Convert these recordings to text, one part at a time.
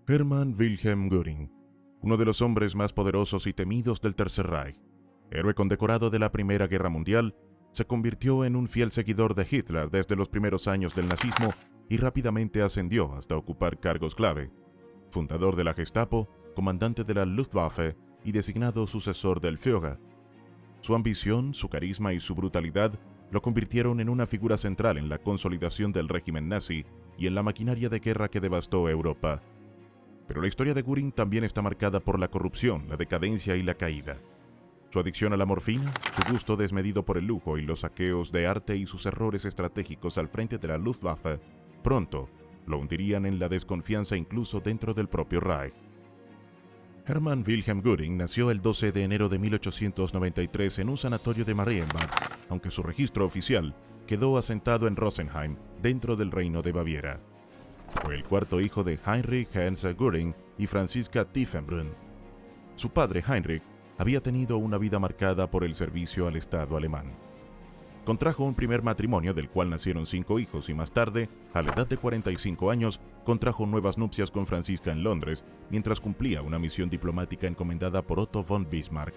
Hermann Wilhelm Göring, uno de los hombres más poderosos y temidos del Tercer Reich, héroe condecorado de la Primera Guerra Mundial, se convirtió en un fiel seguidor de Hitler desde los primeros años del nazismo y rápidamente ascendió hasta ocupar cargos clave. Fundador de la Gestapo, comandante de la Luftwaffe y designado sucesor del Führer. Su ambición, su carisma y su brutalidad lo convirtieron en una figura central en la consolidación del régimen nazi y en la maquinaria de guerra que devastó Europa. Pero la historia de Göring también está marcada por la corrupción, la decadencia y la caída. Su adicción a la morfina, su gusto desmedido por el lujo y los saqueos de arte y sus errores estratégicos al frente de la Luftwaffe, pronto lo hundirían en la desconfianza incluso dentro del propio Reich. Hermann Wilhelm Göring nació el 12 de enero de 1893 en un sanatorio de Marienbad, aunque su registro oficial quedó asentado en Rosenheim, dentro del Reino de Baviera. Fue el cuarto hijo de Heinrich Hans Göring y Franziska Tiefenbrunn. Su padre, Heinrich, había tenido una vida marcada por el servicio al Estado alemán. Contrajo un primer matrimonio del cual nacieron 5 hijos y más tarde, a la edad de 45 años, contrajo nuevas nupcias con Franziska en Londres, mientras cumplía una misión diplomática encomendada por Otto von Bismarck.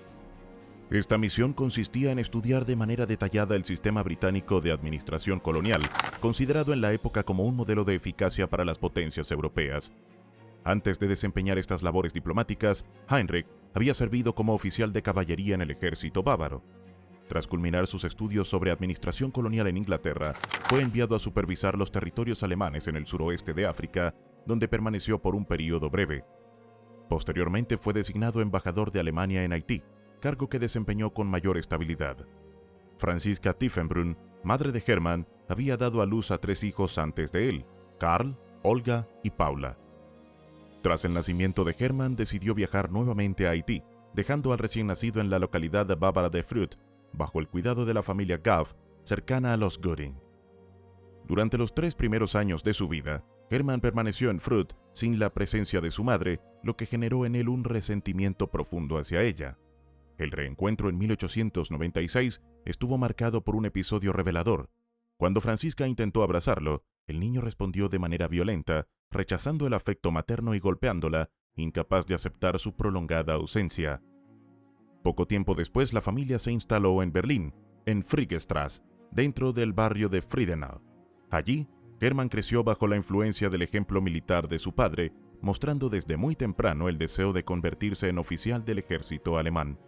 Esta misión consistía en estudiar de manera detallada el sistema británico de administración colonial, considerado en la época como un modelo de eficacia para las potencias europeas. Antes de desempeñar estas labores diplomáticas, Heinrich había servido como oficial de caballería en el ejército bávaro. Tras culminar sus estudios sobre administración colonial en Inglaterra, fue enviado a supervisar los territorios alemanes en el suroeste de África, donde permaneció por un período breve. Posteriormente fue designado embajador de Alemania en Haití, cargo que desempeñó con mayor estabilidad. Franziska Tiefenbrunn, madre de Hermann, había dado a luz a 3 hijos antes de él, Karl, Olga y Paula. Tras el nacimiento de Hermann, decidió viajar nuevamente a Haití, dejando al recién nacido en la localidad bávara de Frut, bajo el cuidado de la familia Gav, cercana a los Göring. Durante los 3 primeros años de su vida, Hermann permaneció en Frut sin la presencia de su madre, lo que generó en él un resentimiento profundo hacia ella. El reencuentro en 1896 estuvo marcado por un episodio revelador. Cuando Franziska intentó abrazarlo, el niño respondió de manera violenta, rechazando el afecto materno y golpeándola, incapaz de aceptar su prolongada ausencia. Poco tiempo después, la familia se instaló en Berlín, en Friedrichstraße, dentro del barrio de Friedenau. Allí, Hermann creció bajo la influencia del ejemplo militar de su padre, mostrando desde muy temprano el deseo de convertirse en oficial del ejército alemán.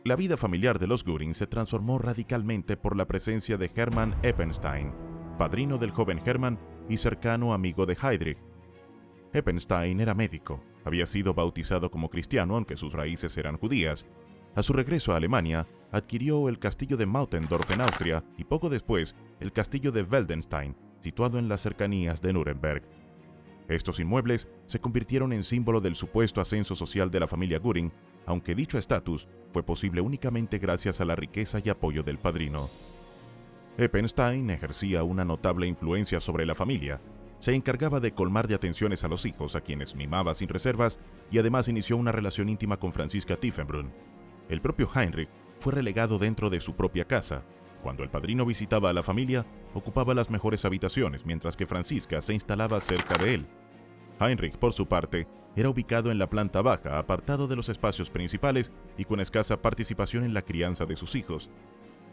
La vida familiar de los Göring se transformó radicalmente por la presencia de Hermann Eppenstein, padrino del joven Hermann y cercano amigo de Heydrich. Eppenstein era médico, había sido bautizado como cristiano aunque sus raíces eran judías. A su regreso a Alemania, adquirió el castillo de Mautendorf en Austria y poco después el castillo de Weldenstein, situado en las cercanías de Nuremberg. Estos inmuebles se convirtieron en símbolo del supuesto ascenso social de la familia Göring, aunque dicho estatus fue posible únicamente gracias a la riqueza y apoyo del padrino. Eppenstein ejercía una notable influencia sobre la familia. Se encargaba de colmar de atenciones a los hijos, a quienes mimaba sin reservas, y además inició una relación íntima con Franziska Tiefenbrunn. El propio Heinrich fue relegado dentro de su propia casa. Cuando el padrino visitaba a la familia, ocupaba las mejores habitaciones, mientras que Franziska se instalaba cerca de él. Heinrich, por su parte, era ubicado en la planta baja, apartado de los espacios principales y con escasa participación en la crianza de sus hijos.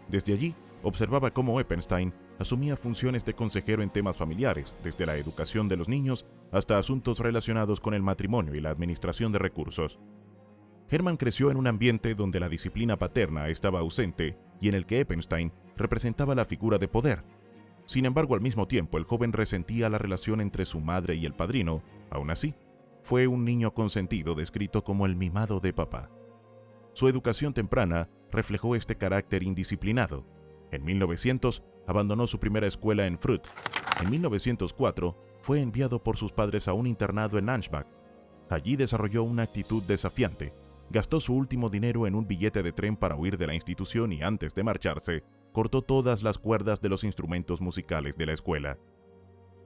Desde allí, observaba cómo Eppenstein asumía funciones de consejero en temas familiares, desde la educación de los niños hasta asuntos relacionados con el matrimonio y la administración de recursos. Hermann creció en un ambiente donde la disciplina paterna estaba ausente y en el que Eppenstein representaba la figura de poder. Sin embargo, al mismo tiempo, el joven resentía la relación entre su madre y el padrino. Aún así, fue un niño consentido descrito como el mimado de papá. Su educación temprana reflejó este carácter indisciplinado. En 1900, abandonó su primera escuela en Frut. En 1904, fue enviado por sus padres a un internado en Ansbach. Allí desarrolló una actitud desafiante. Gastó su último dinero en un billete de tren para huir de la institución y antes de marcharse, cortó todas las cuerdas de los instrumentos musicales de la escuela.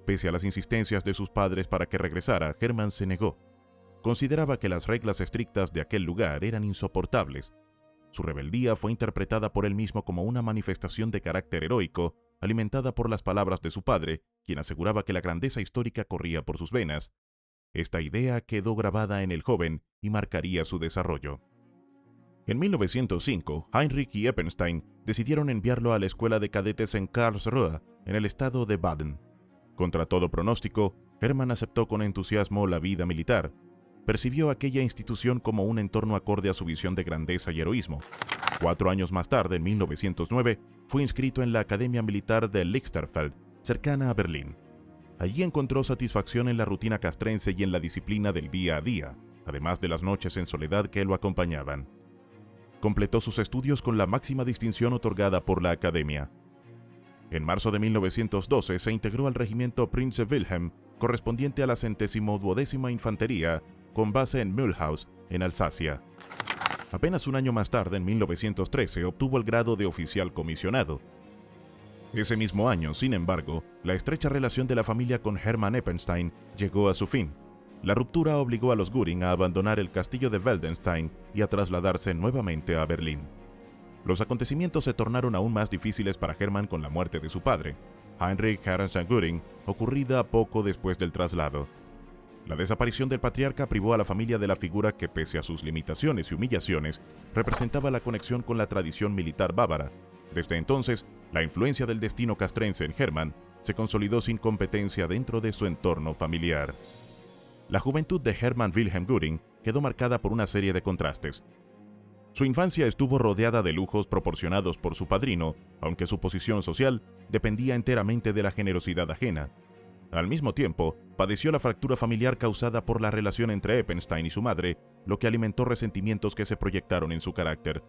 Pese a las insistencias de sus padres para que regresara, Hermann se negó. Consideraba que las reglas estrictas de aquel lugar eran insoportables. Su rebeldía fue interpretada por él mismo como una manifestación de carácter heroico, alimentada por las palabras de su padre, quien aseguraba que la grandeza histórica corría por sus venas. esta idea quedó grabada en el joven y marcaría su desarrollo. En 1905, Heinrich y Eppenstein decidieron enviarlo a la escuela de cadetes en Karlsruhe, en el estado de Baden. Contra todo pronóstico, Hermann aceptó con entusiasmo la vida militar. Percibió aquella institución como un entorno acorde a su visión de grandeza y heroísmo. 4 años más tarde, en 1909, fue inscrito en la Academia Militar de Lichterfeld, cercana a Berlín. Allí encontró satisfacción en la rutina castrense y en la disciplina del día a día, además de las noches en soledad que lo acompañaban. Completó sus estudios con la máxima distinción otorgada por la Academia. En marzo de 1912 se integró al regimiento Prince Wilhelm, correspondiente a la 112ª Infantería, con base en Mühlhaus, en Alsacia. Apenas un año más tarde, en 1913, obtuvo el grado de oficial comisionado. Ese mismo año, sin embargo, la estrecha relación de la familia con Hermann Eppenstein llegó a su fin. La ruptura obligó a los Göring a abandonar el castillo de Waldenstein y a trasladarse nuevamente a Berlín. Los acontecimientos se tornaron aún más difíciles para Hermann con la muerte de su padre, Heinrich Hermann Göring, ocurrida poco después del traslado. La desaparición del patriarca privó a la familia de la figura que, pese a sus limitaciones y humillaciones, representaba la conexión con la tradición militar bávara. Desde entonces, la influencia del destino castrense en Hermann se consolidó sin competencia dentro de su entorno familiar. La juventud de Hermann Wilhelm Göring quedó marcada por una serie de contrastes. Su infancia estuvo rodeada de lujos proporcionados por su padrino, aunque su posición social dependía enteramente de la generosidad ajena. Al mismo tiempo, padeció la fractura familiar causada por la relación entre Eppenstein y su madre, lo que alimentó resentimientos que se proyectaron en su carácter.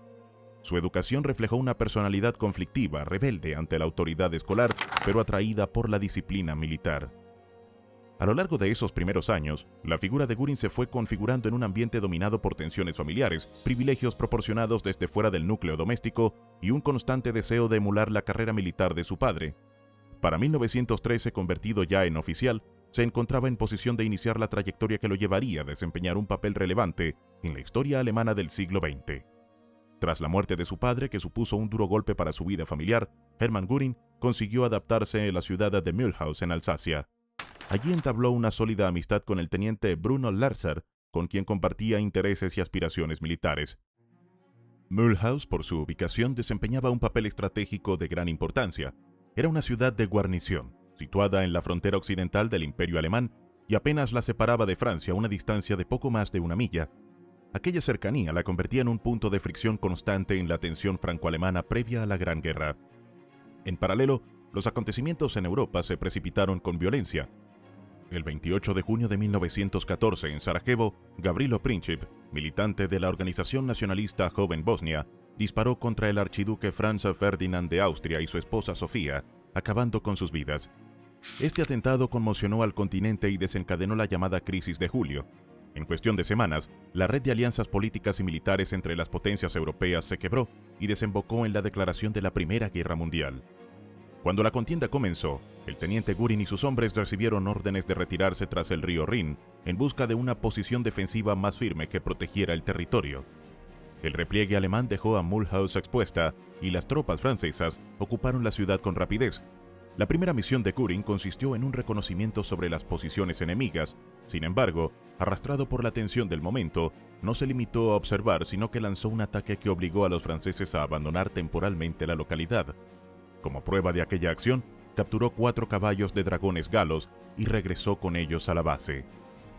Su educación reflejó una personalidad conflictiva, rebelde ante la autoridad escolar, pero atraída por la disciplina militar. A lo largo de esos primeros años, la figura de Göring se fue configurando en un ambiente dominado por tensiones familiares, privilegios proporcionados desde fuera del núcleo doméstico y un constante deseo de emular la carrera militar de su padre. Para 1913, convertido ya en oficial, se encontraba en posición de iniciar la trayectoria que lo llevaría a desempeñar un papel relevante en la historia alemana del siglo XX. Tras la muerte de su padre, que supuso un duro golpe para su vida familiar, Hermann Göring consiguió adaptarse en la ciudad de Mühlhaus, en Alsacia. Allí entabló una sólida amistad con el teniente Bruno Lerser, con quien compartía intereses y aspiraciones militares. Mühlhaus, por su ubicación, desempeñaba un papel estratégico de gran importancia. Era una ciudad de guarnición, situada en la frontera occidental del Imperio Alemán, y apenas la separaba de Francia a una distancia de poco más de 1 milla. Aquella cercanía la convertía en un punto de fricción constante en la tensión franco-alemana previa a la Gran Guerra. En paralelo, los acontecimientos en Europa se precipitaron con violencia. El 28 de junio de 1914, en Sarajevo, Gavrilo Princip, militante de la organización nacionalista Joven Bosnia, disparó contra el archiduque Franz Ferdinand de Austria y su esposa Sofía, acabando con sus vidas. Este atentado conmocionó al continente y desencadenó la llamada Crisis de Julio. En cuestión de semanas, la red de alianzas políticas y militares entre las potencias europeas se quebró y desembocó en la declaración de la Primera Guerra Mundial. Cuando la contienda comenzó, el teniente Göring y sus hombres recibieron órdenes de retirarse tras el río Rin, en busca de una posición defensiva más firme que protegiera el territorio. El repliegue alemán dejó a Mühlhaus expuesta y las tropas francesas ocuparon la ciudad con rapidez. La primera misión de Göring consistió en un reconocimiento sobre las posiciones enemigas. Sin embargo, arrastrado por la tensión del momento, no se limitó a observar, sino que lanzó un ataque que obligó a los franceses a abandonar temporalmente la localidad. Como prueba de aquella acción, capturó 4 caballos de dragones galos y regresó con ellos a la base.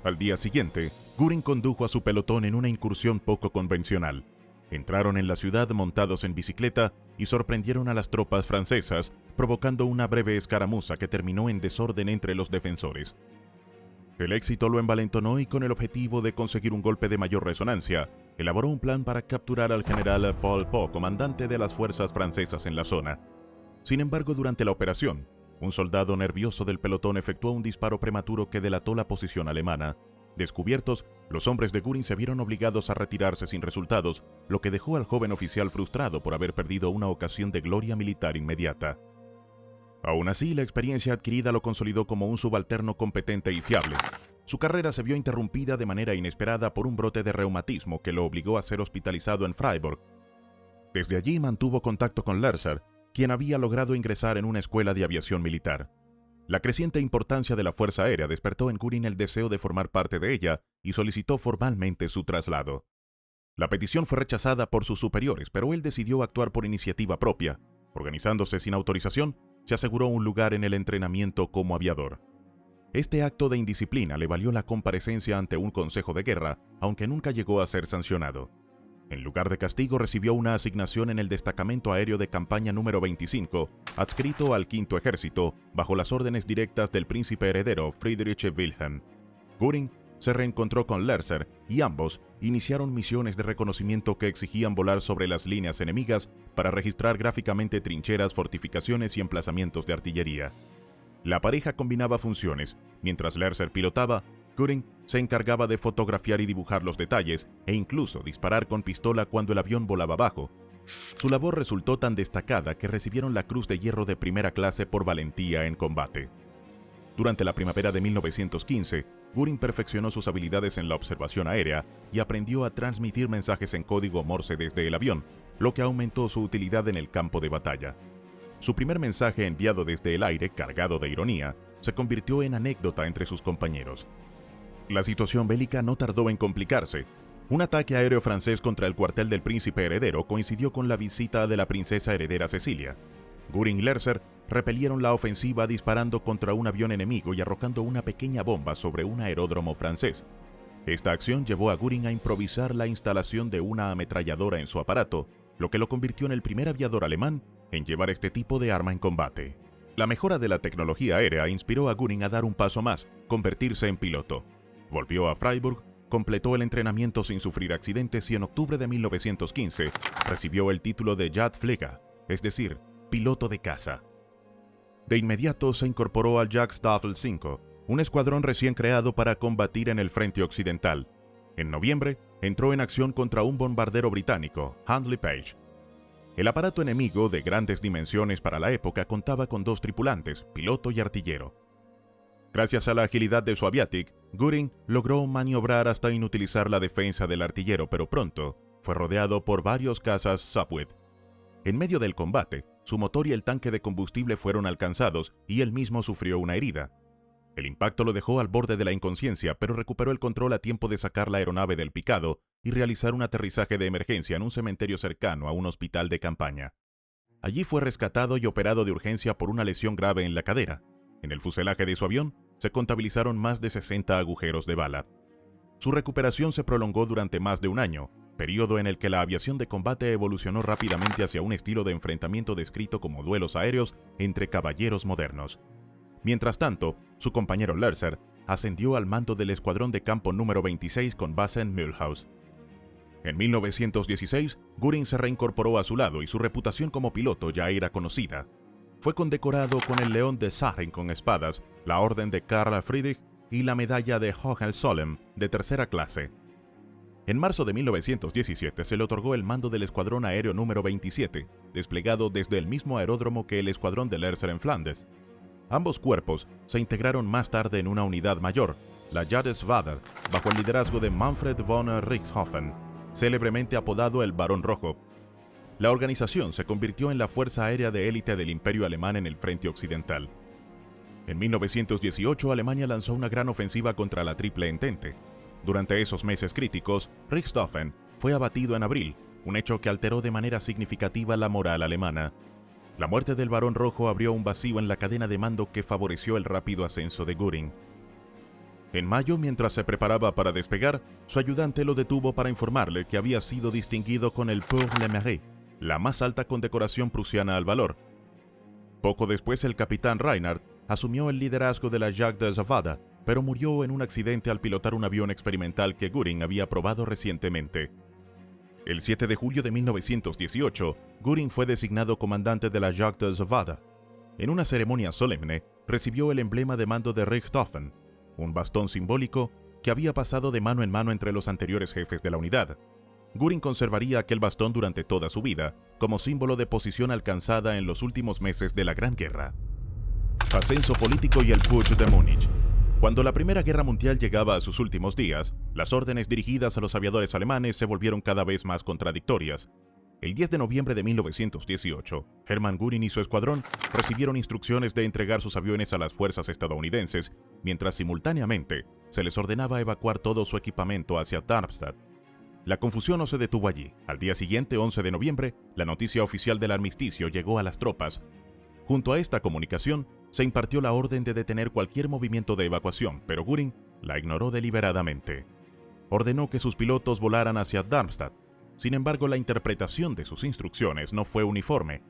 Al día siguiente, Göring condujo a su pelotón en una incursión poco convencional. Entraron en la ciudad montados en bicicleta y sorprendieron a las tropas francesas, provocando una breve escaramuza que terminó en desorden entre los defensores. El éxito lo envalentonó y, con el objetivo de conseguir un golpe de mayor resonancia, elaboró un plan para capturar al general Paul Pot, comandante de las fuerzas francesas en la zona. Sin embargo, durante la operación, un soldado nervioso del pelotón efectuó un disparo prematuro que delató la posición alemana. Descubiertos, los hombres de Göring se vieron obligados a retirarse sin resultados, lo que dejó al joven oficial frustrado por haber perdido una ocasión de gloria militar inmediata. Aún así, la experiencia adquirida lo consolidó como un subalterno competente y fiable. Su carrera se vio interrumpida de manera inesperada por un brote de reumatismo que lo obligó a ser hospitalizado en Freiburg. Desde allí mantuvo contacto con Lerser, quien había logrado ingresar en una escuela de aviación militar. La creciente importancia de la Fuerza Aérea despertó en Göring el deseo de formar parte de ella y solicitó formalmente su traslado. La petición fue rechazada por sus superiores, pero él decidió actuar por iniciativa propia. Organizándose sin autorización, se aseguró un lugar en el entrenamiento como aviador. Este acto de indisciplina le valió la comparecencia ante un consejo de guerra, aunque nunca llegó a ser sancionado. En lugar de castigo, recibió una asignación en el Destacamento Aéreo de Campaña número 25, adscrito al Quinto Ejército, bajo las órdenes directas del príncipe heredero Friedrich Wilhelm. Göring se reencontró con Lerser y ambos iniciaron misiones de reconocimiento que exigían volar sobre las líneas enemigas para registrar gráficamente trincheras, fortificaciones y emplazamientos de artillería. La pareja combinaba funciones. Mientras Lerser pilotaba, Göring se encargaba de fotografiar y dibujar los detalles e incluso disparar con pistola cuando el avión volaba bajo. Su labor resultó tan destacada que recibieron la Cruz de Hierro de primera clase por valentía en combate. Durante la primavera de 1915, Göring perfeccionó sus habilidades en la observación aérea y aprendió a transmitir mensajes en código Morse desde el avión, lo que aumentó su utilidad en el campo de batalla. Su primer mensaje enviado desde el aire, cargado de ironía, se convirtió en anécdota entre sus compañeros. La situación bélica no tardó en complicarse. Un ataque aéreo francés contra el cuartel del príncipe heredero coincidió con la visita de la princesa heredera Cecilia. Göring y Lerser repelieron la ofensiva disparando contra un avión enemigo y arrojando una pequeña bomba sobre un aeródromo francés. Esta acción llevó a Göring a improvisar la instalación de una ametralladora en su aparato, lo que lo convirtió en el primer aviador alemán en llevar este tipo de arma en combate. La mejora de la tecnología aérea inspiró a Göring a dar un paso más, convertirse en piloto. Volvió a Freiburg, completó el entrenamiento sin sufrir accidentes y en octubre de 1915 recibió el título de Jagdflieger, es decir, piloto de caza. De inmediato se incorporó al Jagdstaffel V, un escuadrón recién creado para combatir en el frente occidental. En noviembre, entró en acción contra un bombardero británico, Handley Page. El aparato enemigo, de grandes dimensiones para la época, contaba con 2 tripulantes, piloto y artillero. Gracias a la agilidad de su aviatik, Göring logró maniobrar hasta inutilizar la defensa del artillero, pero pronto fue rodeado por varios cazas Sopwith. En medio del combate, su motor y el tanque de combustible fueron alcanzados y él mismo sufrió una herida. El impacto lo dejó al borde de la inconsciencia, pero recuperó el control a tiempo de sacar la aeronave del picado y realizar un aterrizaje de emergencia en un cementerio cercano a un hospital de campaña. Allí fue rescatado y operado de urgencia por una lesión grave en la cadera. En el fuselaje de su avión se contabilizaron más de 60 agujeros de bala. Su recuperación se prolongó durante más de un año, periodo en el que la aviación de combate evolucionó rápidamente hacia un estilo de enfrentamiento descrito como duelos aéreos entre caballeros modernos. Mientras tanto, su compañero Lerser ascendió al mando del escuadrón de campo número 26 con base en Mühlhaus. En 1916, Göring se reincorporó a su lado y su reputación como piloto ya era conocida. Fue condecorado con el León de Sachen con espadas, la Orden de Karl Friedrich y la Medalla de Hohenzollern de tercera clase. En marzo de 1917 se le otorgó el mando del Escuadrón Aéreo número 27, desplegado desde el mismo aeródromo que el Escuadrón de Lerser en Flandes. Ambos cuerpos se integraron más tarde en una unidad mayor, la Jagdschwader, bajo el liderazgo de Manfred von Richthofen, célebremente apodado el Barón Rojo. La organización se convirtió en la fuerza aérea de élite del Imperio Alemán en el frente occidental. En 1918, Alemania lanzó una gran ofensiva contra la Triple Entente. Durante esos meses críticos, Richthofen fue abatido en abril, un hecho que alteró de manera significativa la moral alemana. La muerte del Barón Rojo abrió un vacío en la cadena de mando que favoreció el rápido ascenso de Göring. En mayo, mientras se preparaba para despegar, su ayudante lo detuvo para informarle que había sido distinguido con el Pour le Mérite, la más alta condecoración prusiana al valor. Poco después, el capitán Reinhardt asumió el liderazgo de la Jagdschwader, pero murió en un accidente al pilotar un avión experimental que Göring había probado recientemente. El 7 de julio de 1918, Göring fue designado comandante de la Jagdschwader. En una ceremonia solemne, recibió el emblema de mando de Richthofen, un bastón simbólico que había pasado de mano en mano entre los anteriores jefes de la unidad. Göring conservaría aquel bastón durante toda su vida, como símbolo de posición alcanzada en los últimos meses de la Gran Guerra. Ascenso político y el Putsch de Múnich. Cuando la Primera Guerra Mundial llegaba a sus últimos días, las órdenes dirigidas a los aviadores alemanes se volvieron cada vez más contradictorias. El 10 de noviembre de 1918, Hermann Göring y su escuadrón recibieron instrucciones de entregar sus aviones a las fuerzas estadounidenses, mientras simultáneamente se les ordenaba evacuar todo su equipamiento hacia Darmstadt. La confusión no se detuvo allí. Al día siguiente, 11 de noviembre, la noticia oficial del armisticio llegó a las tropas. Junto a esta comunicación, se impartió la orden de detener cualquier movimiento de evacuación, pero Göring la ignoró deliberadamente. Ordenó que sus pilotos volaran hacia Darmstadt. Sin embargo, la interpretación de sus instrucciones no fue uniforme.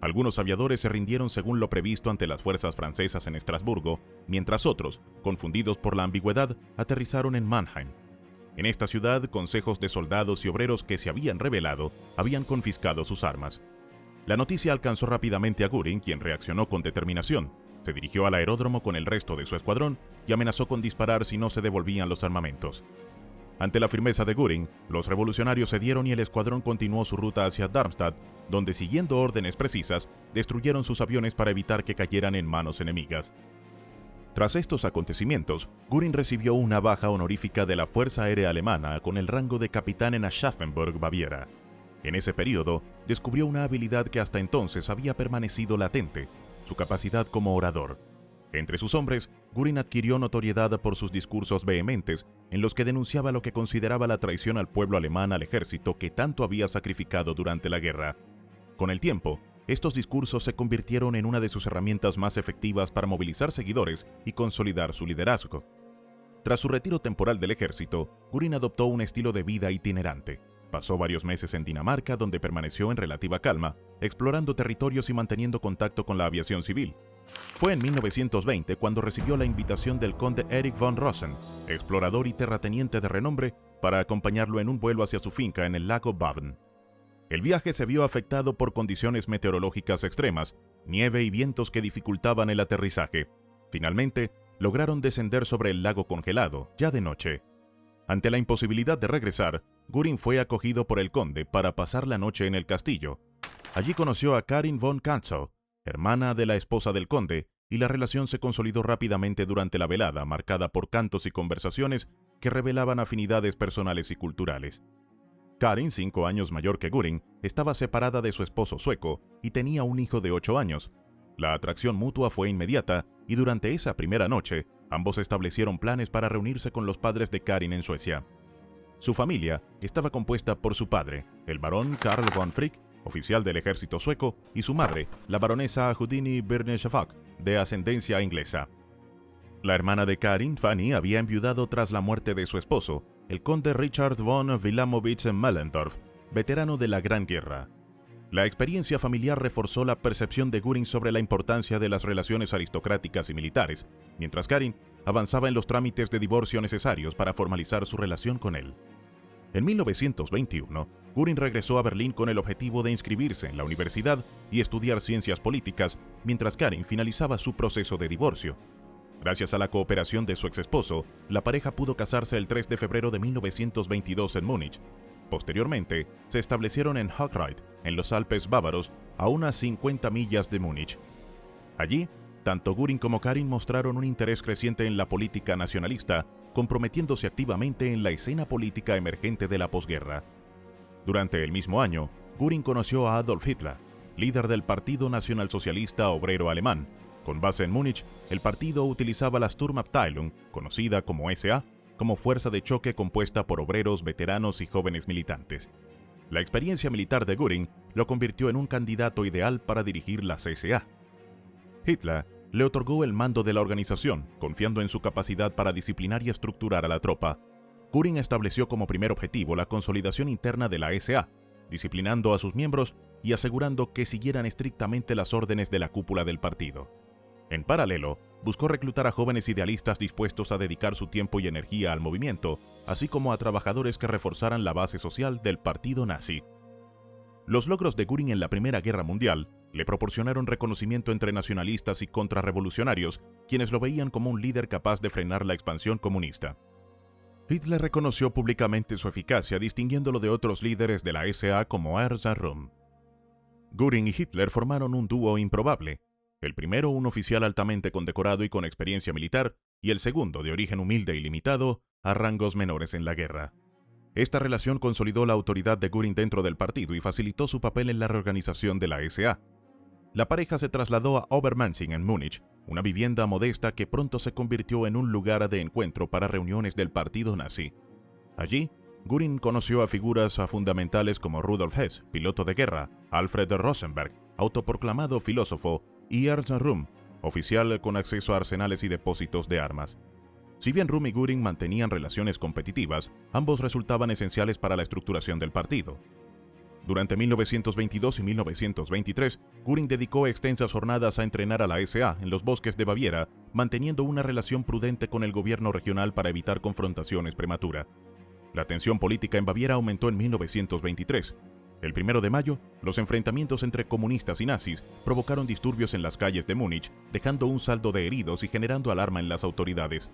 Algunos aviadores se rindieron según lo previsto ante las fuerzas francesas en Estrasburgo, mientras otros, confundidos por la ambigüedad, aterrizaron en Mannheim. En esta ciudad, consejos de soldados y obreros que se habían rebelado habían confiscado sus armas. La noticia alcanzó rápidamente a Göring, quien reaccionó con determinación. Se dirigió al aeródromo con el resto de su escuadrón y amenazó con disparar si no se devolvían los armamentos. Ante la firmeza de Göring, los revolucionarios cedieron y el escuadrón continuó su ruta hacia Darmstadt, donde, siguiendo órdenes precisas, destruyeron sus aviones para evitar que cayeran en manos enemigas. Tras estos acontecimientos, Göring recibió una baja honorífica de la Fuerza Aérea Alemana con el rango de capitán en Aschaffenburg, Baviera. En ese periodo, descubrió una habilidad que hasta entonces había permanecido latente: su capacidad como orador. Entre sus hombres, Göring adquirió notoriedad por sus discursos vehementes, en los que denunciaba lo que consideraba la traición al pueblo alemán al ejército que tanto había sacrificado durante la guerra. Con el tiempo, estos discursos se convirtieron en una de sus herramientas más efectivas para movilizar seguidores y consolidar su liderazgo. Tras su retiro temporal del ejército, Göring adoptó un estilo de vida itinerante. Pasó varios meses en Dinamarca, donde permaneció en relativa calma, explorando territorios y manteniendo contacto con la aviación civil. Fue en 1920 cuando recibió la invitación del conde Erich von Rosen, explorador y terrateniente de renombre, para acompañarlo en un vuelo hacia su finca en el lago Baden. El viaje se vio afectado por condiciones meteorológicas extremas, nieve y vientos que dificultaban el aterrizaje. Finalmente, lograron descender sobre el lago congelado, ya de noche. Ante la imposibilidad de regresar, Göring fue acogido por el conde para pasar la noche en el castillo. Allí conoció a Karin von Kantzow, hermana de la esposa del conde, y la relación se consolidó rápidamente durante la velada, marcada por cantos y conversaciones que revelaban afinidades personales y culturales. Karin, 5 años mayor que Göring, estaba separada de su esposo sueco y tenía un hijo de 8 años. La atracción mutua fue inmediata y durante esa primera noche, ambos establecieron planes para reunirse con los padres de Karin en Suecia. Su familia estaba compuesta por su padre, el barón Karl von Frick, oficial del ejército sueco, y su madre, la baronesa Houdini Birneshafak, de ascendencia inglesa. La hermana de Karin, Fanny, había enviudado tras la muerte de su esposo, el conde Richard von Wilamowitz-Mellendorf, veterano de la Gran Guerra. La experiencia familiar reforzó la percepción de Göring sobre la importancia de las relaciones aristocráticas y militares, mientras Karin avanzaba en los trámites de divorcio necesarios para formalizar su relación con él. En 1921, Göring regresó a Berlín con el objetivo de inscribirse en la universidad y estudiar ciencias políticas, mientras Karin finalizaba su proceso de divorcio. Gracias a la cooperación de su exesposo, la pareja pudo casarse el 3 de febrero de 1922 en Múnich. Posteriormente, se establecieron en Hockreuth, en los Alpes bávaros, a unas 50 millas de Múnich. Allí, tanto Göring como Karin mostraron un interés creciente en la política nacionalista, comprometiéndose activamente en la escena política emergente de la posguerra. Durante el mismo año, Göring conoció a Adolf Hitler, líder del Partido Nacionalsocialista Obrero Alemán. Con base en Múnich, el partido utilizaba la Sturmabteilung, conocida como SA, como fuerza de choque compuesta por obreros, veteranos y jóvenes militantes. La experiencia militar de Göring lo convirtió en un candidato ideal para dirigir las SA. Hitler le otorgó el mando de la organización, confiando en su capacidad para disciplinar y estructurar a la tropa. Göring estableció como primer objetivo la consolidación interna de la SA, disciplinando a sus miembros y asegurando que siguieran estrictamente las órdenes de la cúpula del partido. En paralelo, buscó reclutar a jóvenes idealistas dispuestos a dedicar su tiempo y energía al movimiento, así como a trabajadores que reforzaran la base social del partido nazi. Los logros de Göring en la Primera Guerra Mundial le proporcionaron reconocimiento entre nacionalistas y contrarrevolucionarios, quienes lo veían como un líder capaz de frenar la expansión comunista. Hitler reconoció públicamente su eficacia, distinguiéndolo de otros líderes de la SA como Ernst Röhm. Göring y Hitler formaron un dúo improbable. El primero, un oficial altamente condecorado y con experiencia militar, y el segundo, de origen humilde y limitado, a rangos menores en la guerra. Esta relación consolidó la autoridad de Göring dentro del partido y facilitó su papel en la reorganización de la SA. La pareja se trasladó a Obermansing en Múnich, una vivienda modesta que pronto se convirtió en un lugar de encuentro para reuniones del partido nazi. Allí, Göring conoció a figuras fundamentales como Rudolf Hess, piloto de guerra, Alfred Rosenberg, autoproclamado filósofo, y Ernst Röhm, oficial con acceso a arsenales y depósitos de armas. Si bien Röhm y Göring mantenían relaciones competitivas, ambos resultaban esenciales para la estructuración del partido. Durante 1922 y 1923, Göring dedicó extensas jornadas a entrenar a la SA en los bosques de Baviera, manteniendo una relación prudente con el gobierno regional para evitar confrontaciones prematuras. La tensión política en Baviera aumentó en 1923. El 1 de mayo, los enfrentamientos entre comunistas y nazis provocaron disturbios en las calles de Múnich, dejando un saldo de heridos y generando alarma en las autoridades.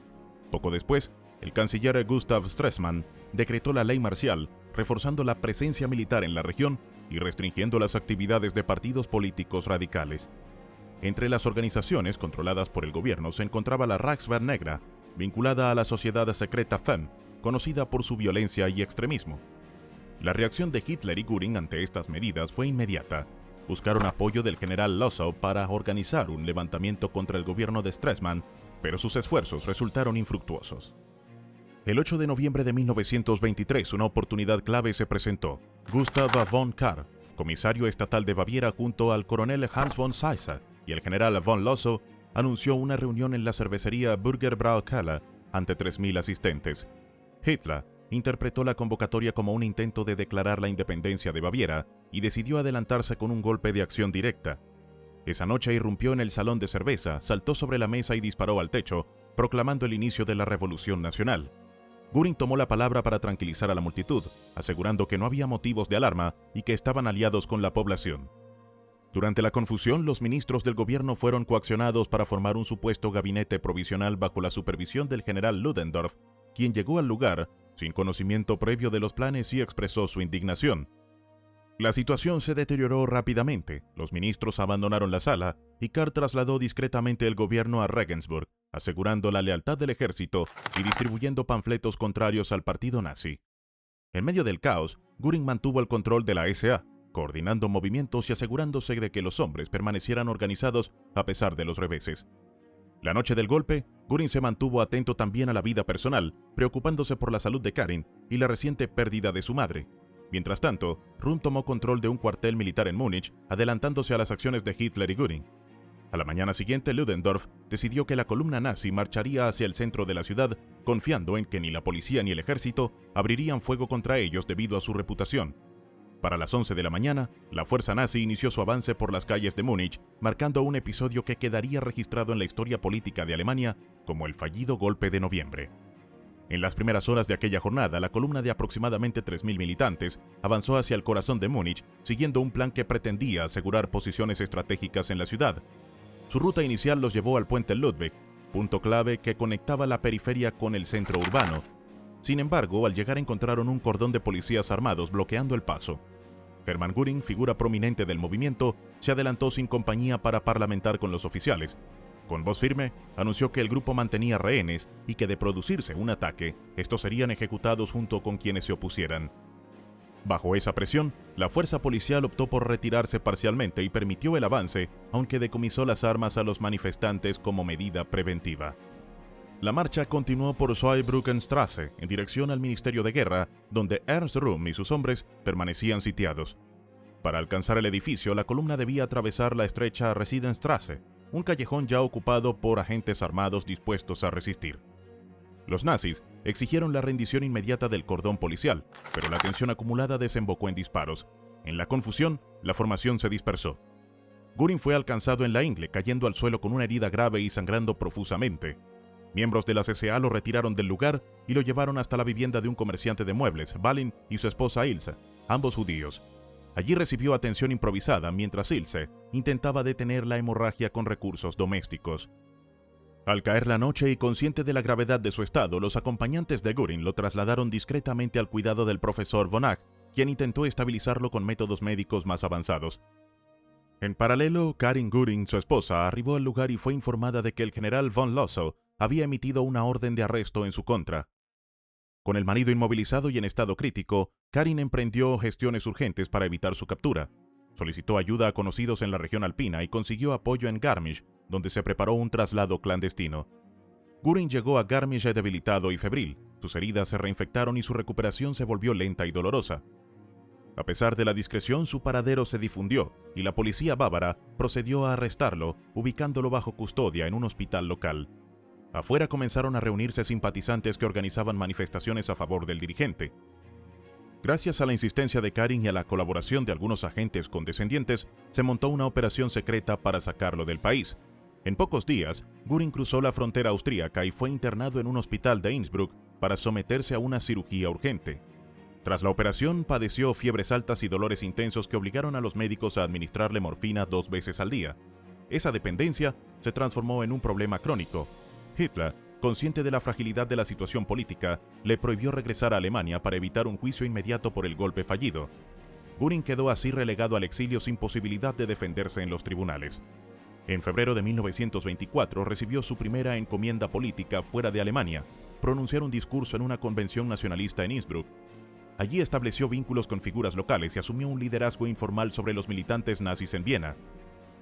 Poco después, el canciller Gustav Stresemann decretó la ley marcial, reforzando la presencia militar en la región y restringiendo las actividades de partidos políticos radicales. Entre las organizaciones controladas por el gobierno se encontraba la Reichswehr Negra, vinculada a la sociedad secreta FEM, conocida por su violencia y extremismo. La reacción de Hitler y Göring ante estas medidas fue inmediata. Buscaron apoyo del general Lossow para organizar un levantamiento contra el gobierno de Stresemann, pero sus esfuerzos resultaron infructuosos. El 8 de noviembre de 1923, una oportunidad clave se presentó. Gustav von Kahr, comisario estatal de Baviera junto al coronel Hans von Seisser y el general von Lossow, anunció una reunión en la cervecería Burgerbraukeller ante 3.000 asistentes. Hitler interpretó la convocatoria como un intento de declarar la independencia de Baviera y decidió adelantarse con un golpe de acción directa. Esa noche irrumpió en el salón de cerveza, saltó sobre la mesa y disparó al techo, proclamando el inicio de la Revolución Nacional. Göring tomó la palabra para tranquilizar a la multitud, asegurando que no había motivos de alarma y que estaban aliados con la población. Durante la confusión, los ministros del gobierno fueron coaccionados para formar un supuesto gabinete provisional bajo la supervisión del general Ludendorff, quien llegó al lugar sin conocimiento previo de los planes y expresó su indignación. La situación se deterioró rápidamente, los ministros abandonaron la sala y Kahr trasladó discretamente el gobierno a Regensburg, asegurando la lealtad del ejército y distribuyendo panfletos contrarios al partido nazi. En medio del caos, Göring mantuvo el control de la SA, coordinando movimientos y asegurándose de que los hombres permanecieran organizados a pesar de los reveses. La noche del golpe, Göring se mantuvo atento también a la vida personal, preocupándose por la salud de Karin y la reciente pérdida de su madre. Mientras tanto, Röhm tomó control de un cuartel militar en Múnich, adelantándose a las acciones de Hitler y Göring. A la mañana siguiente, Ludendorff decidió que la columna nazi marcharía hacia el centro de la ciudad, confiando en que ni la policía ni el ejército abrirían fuego contra ellos debido a su reputación. Para las 11 de la mañana, la fuerza nazi inició su avance por las calles de Múnich, marcando un episodio que quedaría registrado en la historia política de Alemania como el fallido golpe de noviembre. En las primeras horas de aquella jornada, la columna de aproximadamente 3.000 militantes avanzó hacia el corazón de Múnich, siguiendo un plan que pretendía asegurar posiciones estratégicas en la ciudad. Su ruta inicial los llevó al puente Ludwig, punto clave que conectaba la periferia con el centro urbano. Sin embargo, al llegar encontraron un cordón de policías armados bloqueando el paso. Hermann Göring, figura prominente del movimiento, se adelantó sin compañía para parlamentar con los oficiales. Con voz firme, anunció que el grupo mantenía rehenes y que de producirse un ataque, estos serían ejecutados junto con quienes se opusieran. Bajo esa presión, la fuerza policial optó por retirarse parcialmente y permitió el avance, aunque decomisó las armas a los manifestantes como medida preventiva. La marcha continuó por Zweibrückenstraße en dirección al Ministerio de Guerra, donde Ernst Röhm y sus hombres permanecían sitiados. Para alcanzar el edificio, la columna debía atravesar la estrecha Residenstraße, un callejón ya ocupado por agentes armados dispuestos a resistir. Los nazis exigieron la rendición inmediata del cordón policial, pero la tensión acumulada desembocó en disparos. En la confusión, la formación se dispersó. Göring fue alcanzado en la ingle, cayendo al suelo con una herida grave y sangrando profusamente. Miembros de la SA lo retiraron del lugar y lo llevaron hasta la vivienda de un comerciante de muebles, Balin, y su esposa Ilse, ambos judíos. Allí recibió atención improvisada mientras Ilse intentaba detener la hemorragia con recursos domésticos. Al caer la noche y consciente de la gravedad de su estado, los acompañantes de Göring lo trasladaron discretamente al cuidado del profesor von Ach, quien intentó estabilizarlo con métodos médicos más avanzados. En paralelo, Karin Göring, su esposa, arribó al lugar y fue informada de que el general von Lossow había emitido una orden de arresto en su contra. Con el marido inmovilizado y en estado crítico, Karin emprendió gestiones urgentes para evitar su captura. Solicitó ayuda a conocidos en la región alpina y consiguió apoyo en Garmisch, donde se preparó un traslado clandestino. Göring llegó a Garmisch debilitado y febril. Sus heridas se reinfectaron y su recuperación se volvió lenta y dolorosa. A pesar de la discreción, su paradero se difundió y la policía bávara procedió a arrestarlo, ubicándolo bajo custodia en un hospital local. Afuera comenzaron a reunirse simpatizantes que organizaban manifestaciones a favor del dirigente. Gracias a la insistencia de Karin y a la colaboración de algunos agentes condescendientes, se montó una operación secreta para sacarlo del país. En pocos días, Göring cruzó la frontera austríaca y fue internado en un hospital de Innsbruck para someterse a una cirugía urgente. Tras la operación, padeció fiebres altas y dolores intensos que obligaron a los médicos a administrarle morfina 2 veces al día. Esa dependencia se transformó en un problema crónico. Hitler, consciente de la fragilidad de la situación política, le prohibió regresar a Alemania para evitar un juicio inmediato por el golpe fallido. Göring quedó así relegado al exilio sin posibilidad de defenderse en los tribunales. En febrero de 1924 recibió su primera encomienda política fuera de Alemania, pronunciar un discurso en una convención nacionalista en Innsbruck. Allí estableció vínculos con figuras locales y asumió un liderazgo informal sobre los militantes nazis en Viena.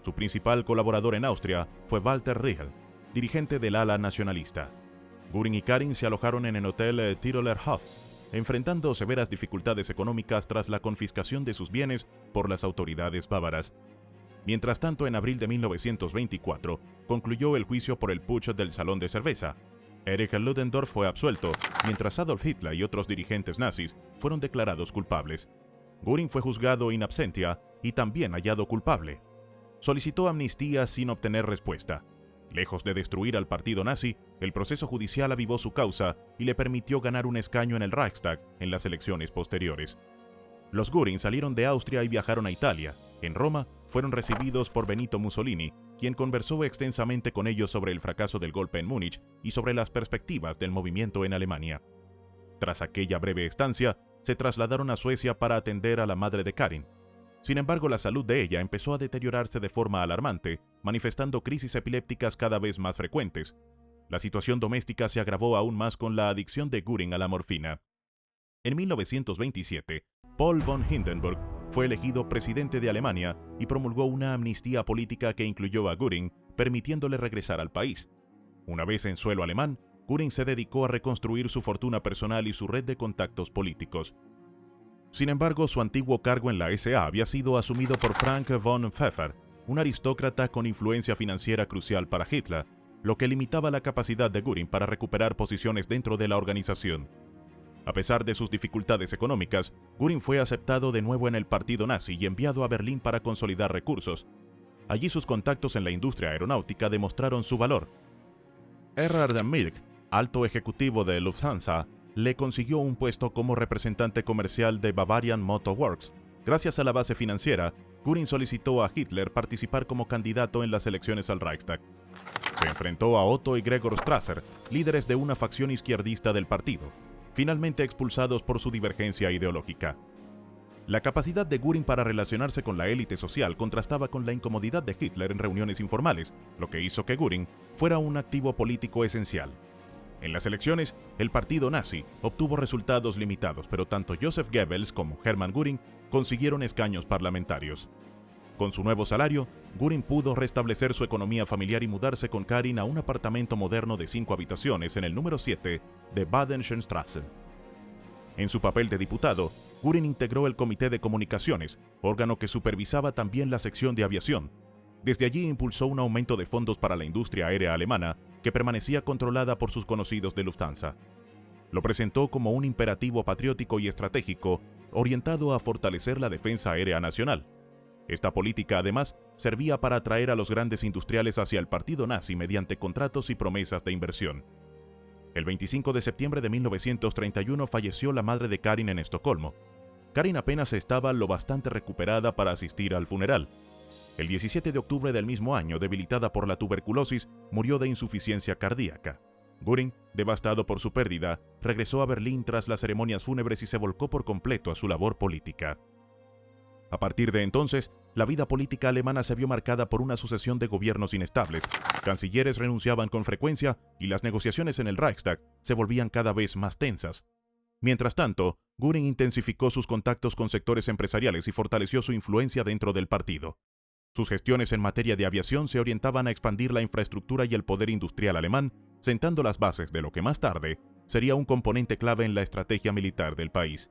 Su principal colaborador en Austria fue Walter Riegel, dirigente del ala nacionalista. Göring y Karin se alojaron en el hotel Tiroler Hof, enfrentando severas dificultades económicas tras la confiscación de sus bienes por las autoridades bávaras. Mientras tanto, en abril de 1924, concluyó el juicio por el putsch del Salón de Cerveza. Erich Ludendorff fue absuelto, mientras Adolf Hitler y otros dirigentes nazis fueron declarados culpables. Göring fue juzgado in absentia y también hallado culpable. Solicitó amnistía sin obtener respuesta. Lejos de destruir al partido nazi, el proceso judicial avivó su causa y le permitió ganar un escaño en el Reichstag en las elecciones posteriores. Los Göring salieron de Austria y viajaron a Italia. En Roma, fueron recibidos por Benito Mussolini, quien conversó extensamente con ellos sobre el fracaso del golpe en Múnich y sobre las perspectivas del movimiento en Alemania. Tras aquella breve estancia, se trasladaron a Suecia para atender a la madre de Karin. Sin embargo, la salud de ella empezó a deteriorarse de forma alarmante, manifestando crisis epilépticas cada vez más frecuentes. La situación doméstica se agravó aún más con la adicción de Göring a la morfina. En 1927, Paul von Hindenburg fue elegido presidente de Alemania y promulgó una amnistía política que incluyó a Göring, permitiéndole regresar al país. Una vez en suelo alemán, Göring se dedicó a reconstruir su fortuna personal y su red de contactos políticos. Sin embargo, su antiguo cargo en la SA había sido asumido por Frank von Pfeffer, un aristócrata con influencia financiera crucial para Hitler, lo que limitaba la capacidad de Göring para recuperar posiciones dentro de la organización. A pesar de sus dificultades económicas, Göring fue aceptado de nuevo en el partido nazi y enviado a Berlín para consolidar recursos. Allí sus contactos en la industria aeronáutica demostraron su valor. Erhard Milch, alto ejecutivo de Lufthansa, le consiguió un puesto como representante comercial de Bavarian Motor Works. Gracias a la base financiera, Göring solicitó a Hitler participar como candidato en las elecciones al Reichstag. Se enfrentó a Otto y Gregor Strasser, líderes de una facción izquierdista del partido, finalmente expulsados por su divergencia ideológica. La capacidad de Göring para relacionarse con la élite social contrastaba con la incomodidad de Hitler en reuniones informales, lo que hizo que Göring fuera un activo político esencial. En las elecciones, el partido nazi obtuvo resultados limitados, pero tanto Joseph Goebbels como Hermann Göring consiguieron escaños parlamentarios. Con su nuevo salario, Göring pudo restablecer su economía familiar y mudarse con Karin a un apartamento moderno de 5 habitaciones en el número 7 de Badenschen Straße. En su papel de diputado, Göring integró el Comité de Comunicaciones, órgano que supervisaba también la sección de aviación. Desde allí impulsó un aumento de fondos para la industria aérea alemana, que permanecía controlada por sus conocidos de Lufthansa. Lo presentó como un imperativo patriótico y estratégico, orientado a fortalecer la defensa aérea nacional. Esta política, además, servía para atraer a los grandes industriales hacia el partido nazi mediante contratos y promesas de inversión. El 25 de septiembre de 1931 falleció la madre de Karin en Estocolmo. Karin apenas estaba lo bastante recuperada para asistir al funeral. El 17 de octubre del mismo año, debilitada por la tuberculosis, murió de insuficiencia cardíaca. Göring, devastado por su pérdida, regresó a Berlín tras las ceremonias fúnebres y se volcó por completo a su labor política. A partir de entonces, la vida política alemana se vio marcada por una sucesión de gobiernos inestables. Cancilleres renunciaban con frecuencia y las negociaciones en el Reichstag se volvían cada vez más tensas. Mientras tanto, Göring intensificó sus contactos con sectores empresariales y fortaleció su influencia dentro del partido. Sus gestiones en materia de aviación se orientaban a expandir la infraestructura y el poder industrial alemán, sentando las bases de lo que más tarde sería un componente clave en la estrategia militar del país.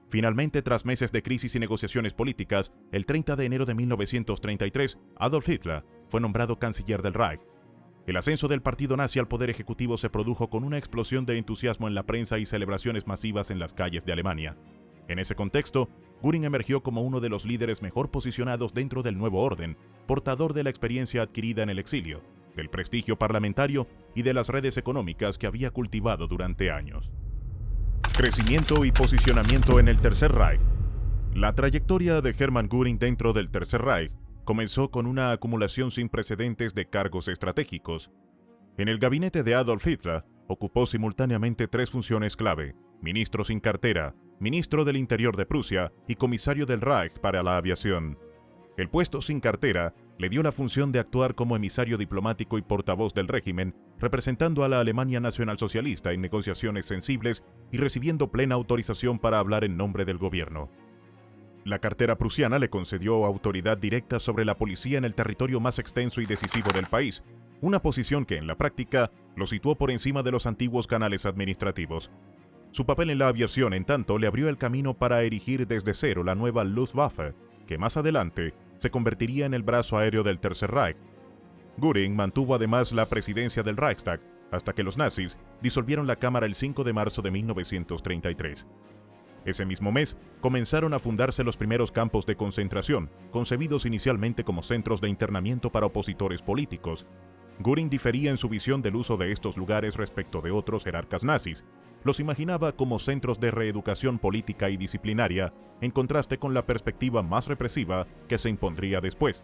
Finalmente, tras meses de crisis y negociaciones políticas, el 30 de enero de 1933, Adolf Hitler fue nombrado canciller del Reich. El ascenso del partido nazi al poder ejecutivo se produjo con una explosión de entusiasmo en la prensa y celebraciones masivas en las calles de Alemania. En ese contexto, Göring emergió como uno de los líderes mejor posicionados dentro del nuevo orden, portador de la experiencia adquirida en el exilio, del prestigio parlamentario y de las redes económicas que había cultivado durante años. Crecimiento y posicionamiento en el Tercer Reich. La trayectoria de Hermann Göring dentro del Tercer Reich comenzó con una acumulación sin precedentes de cargos estratégicos. En el gabinete de Adolf Hitler ocupó simultáneamente 3 funciones clave: ministro sin cartera, ministro del Interior de Prusia y comisario del Reich para la aviación. El puesto sin cartera le dio la función de actuar como emisario diplomático y portavoz del régimen, representando a la Alemania nacionalsocialista en negociaciones sensibles y recibiendo plena autorización para hablar en nombre del gobierno. La cartera prusiana le concedió autoridad directa sobre la policía en el territorio más extenso y decisivo del país, una posición que en la práctica lo situó por encima de los antiguos canales administrativos. Su papel en la aviación, en tanto, le abrió el camino para erigir desde cero la nueva Luftwaffe, que más adelante se convertiría en el brazo aéreo del Tercer Reich. Göring mantuvo además la presidencia del Reichstag hasta que los nazis disolvieron la Cámara el 5 de marzo de 1933. Ese mismo mes comenzaron a fundarse los primeros campos de concentración, concebidos inicialmente como centros de internamiento para opositores políticos. Göring difería en su visión del uso de estos lugares respecto de otros jerarcas nazis. Los imaginaba como centros de reeducación política y disciplinaria, en contraste con la perspectiva más represiva que se impondría después.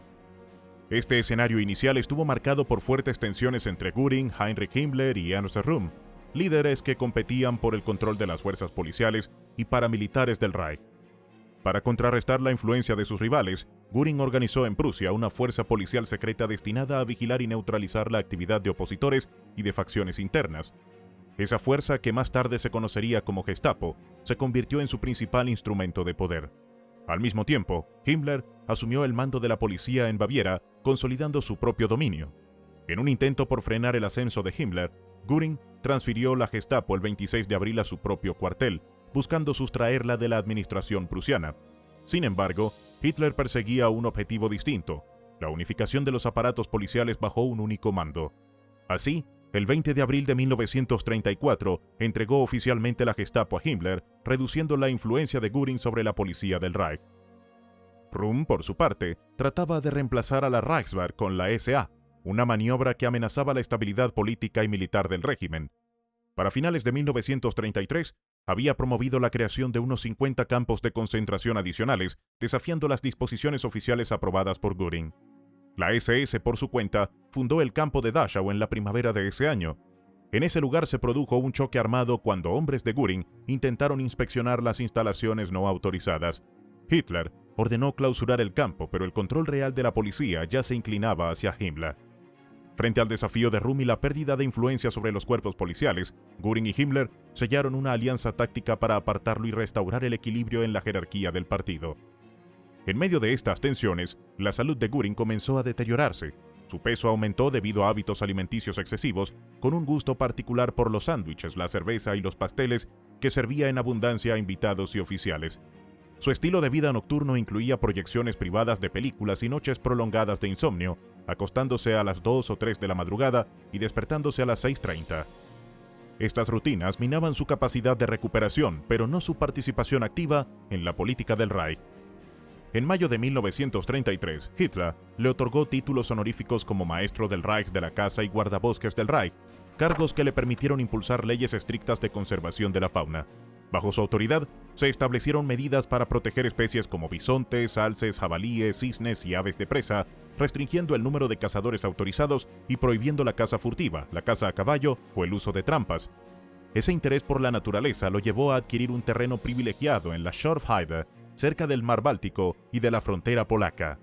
Este escenario inicial estuvo marcado por fuertes tensiones entre Göring, Heinrich Himmler y Ernst Röhm, líderes que competían por el control de las fuerzas policiales y paramilitares del Reich. Para contrarrestar la influencia de sus rivales, Göring organizó en Prusia una fuerza policial secreta destinada a vigilar y neutralizar la actividad de opositores y de facciones internas. Esa fuerza, que más tarde se conocería como Gestapo, se convirtió en su principal instrumento de poder. Al mismo tiempo, Himmler asumió el mando de la policía en Baviera, consolidando su propio dominio. En un intento por frenar el ascenso de Himmler, Göring transfirió la Gestapo el 26 de abril a su propio cuartel, buscando sustraerla de la administración prusiana. Sin embargo, Hitler perseguía un objetivo distinto: la unificación de los aparatos policiales bajo un único mando. Así, el 20 de abril de 1934 entregó oficialmente la Gestapo a Himmler, reduciendo la influencia de Göring sobre la policía del Reich. Röhm, por su parte, trataba de reemplazar a la Reichswehr con la SA, una maniobra que amenazaba la estabilidad política y militar del régimen. Para finales de 1933, había promovido la creación de unos 50 campos de concentración adicionales, desafiando las disposiciones oficiales aprobadas por Göring. La SS, por su cuenta, fundó el campo de Dachau en la primavera de ese año. En ese lugar se produjo un choque armado cuando hombres de Göring intentaron inspeccionar las instalaciones no autorizadas. Hitler ordenó clausurar el campo, pero el control real de la policía ya se inclinaba hacia Himmler. Frente al desafío de Röhm y la pérdida de influencia sobre los cuerpos policiales, Göring y Himmler sellaron una alianza táctica para apartarlo y restaurar el equilibrio en la jerarquía del partido. En medio de estas tensiones, la salud de Göring comenzó a deteriorarse. Su peso aumentó debido a hábitos alimenticios excesivos, con un gusto particular por los sándwiches, la cerveza y los pasteles que servía en abundancia a invitados y oficiales. Su estilo de vida nocturno incluía proyecciones privadas de películas y noches prolongadas de insomnio, acostándose a las 2 o 3 de la madrugada y despertándose a las 6:30. Estas rutinas minaban su capacidad de recuperación, pero no su participación activa en la política del Reich. En mayo de 1933, Hitler le otorgó títulos honoríficos como maestro del Reich de la Caza y guardabosques del Reich, cargos que le permitieron impulsar leyes estrictas de conservación de la fauna. Bajo su autoridad, se establecieron medidas para proteger especies como bisontes, alces, jabalíes, cisnes y aves de presa, restringiendo el número de cazadores autorizados y prohibiendo la caza furtiva, la caza a caballo o el uso de trampas. Ese interés por la naturaleza lo llevó a adquirir un terreno privilegiado en la Schorfheide, cerca del mar Báltico y de la frontera polaca.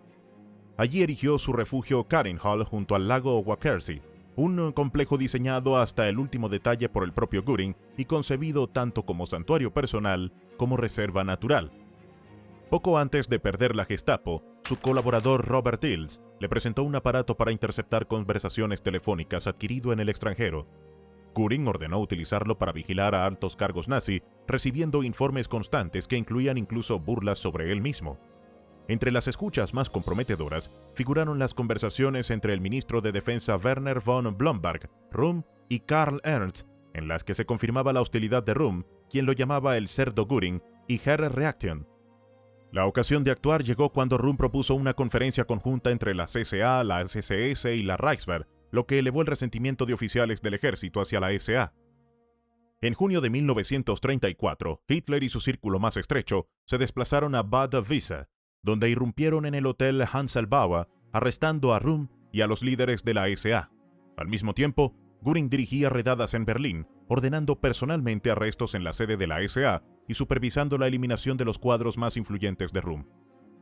Allí erigió su refugio Karinhall junto al lago Wachhersee. un complejo diseñado hasta el último detalle por el propio Göring y concebido tanto como santuario personal como reserva natural. Poco antes de perder la Gestapo, su colaborador Robert Dills le presentó un aparato para interceptar conversaciones telefónicas adquirido en el extranjero. Göring ordenó utilizarlo para vigilar a altos cargos nazi, recibiendo informes constantes que incluían incluso burlas sobre él mismo. Entre las escuchas más comprometedoras figuraron las conversaciones entre el ministro de Defensa Werner von Blomberg, Röhm y Karl Ernst, en las que se confirmaba la hostilidad de Röhm, quien lo llamaba el cerdo Göring, y Herr Reaction. La ocasión de actuar llegó cuando Röhm propuso una conferencia conjunta entre la SA, la SS y la Reichswehr, lo que elevó el resentimiento de oficiales del ejército hacia la SA. En junio de 1934, Hitler y su círculo más estrecho se desplazaron a Bad Wiese, donde irrumpieron en el hotel Hanselbauer, arrestando a Röhm y a los líderes de la SA. Al mismo tiempo, Göring dirigía redadas en Berlín, ordenando personalmente arrestos en la sede de la SA y supervisando la eliminación de los cuadros más influyentes de Röhm.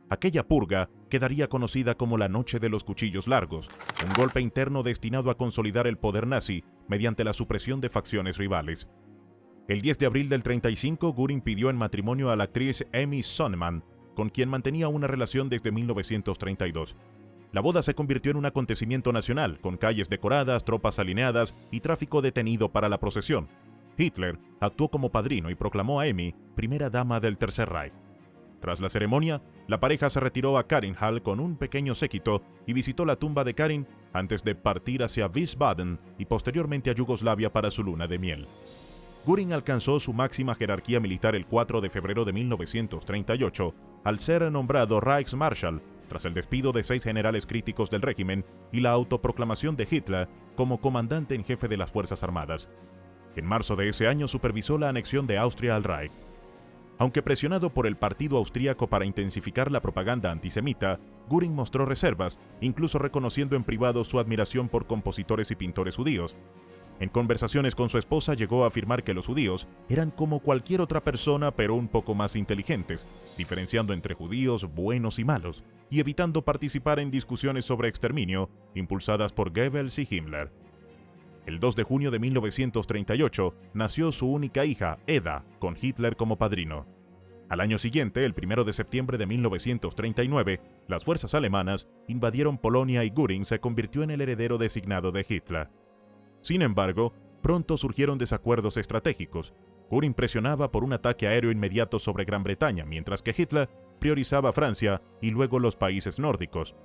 Aquella purga quedaría conocida como la Noche de los Cuchillos Largos, un golpe interno destinado a consolidar el poder nazi mediante la supresión de facciones rivales. El 10 de abril del 35, Göring pidió en matrimonio a la actriz Emmy Sonnemann, con quien mantenía una relación desde 1932. La boda se convirtió en un acontecimiento nacional, con calles decoradas, tropas alineadas y tráfico detenido para la procesión. Hitler actuó como padrino y proclamó a Emmy primera dama del Tercer Reich. Tras la ceremonia, la pareja se retiró a Karinthal con un pequeño séquito y visitó la tumba de Karin antes de partir hacia Wiesbaden y posteriormente a Yugoslavia para su luna de miel. Göring alcanzó su máxima jerarquía militar el 4 de febrero de 1938 al ser nombrado Reichsmarschall tras el despido de 6 generales críticos del régimen y la autoproclamación de Hitler como comandante en jefe de las Fuerzas Armadas. En marzo de ese año supervisó la anexión de Austria al Reich. Aunque presionado por el partido austríaco para intensificar la propaganda antisemita, Göring mostró reservas, incluso reconociendo en privado su admiración por compositores y pintores judíos. En conversaciones con su esposa llegó a afirmar que los judíos eran como cualquier otra persona pero un poco más inteligentes, diferenciando entre judíos buenos y malos, y evitando participar en discusiones sobre exterminio impulsadas por Goebbels y Himmler. El 2 de junio de 1938 nació su única hija, Eda, con Hitler como padrino. Al año siguiente, el 1 de septiembre de 1939, las fuerzas alemanas invadieron Polonia y Göring se convirtió en el heredero designado de Hitler. Sin embargo, pronto surgieron desacuerdos estratégicos. Göring presionaba por un ataque aéreo inmediato sobre Gran Bretaña, mientras que Hitler priorizaba Francia y luego los países nórdicos.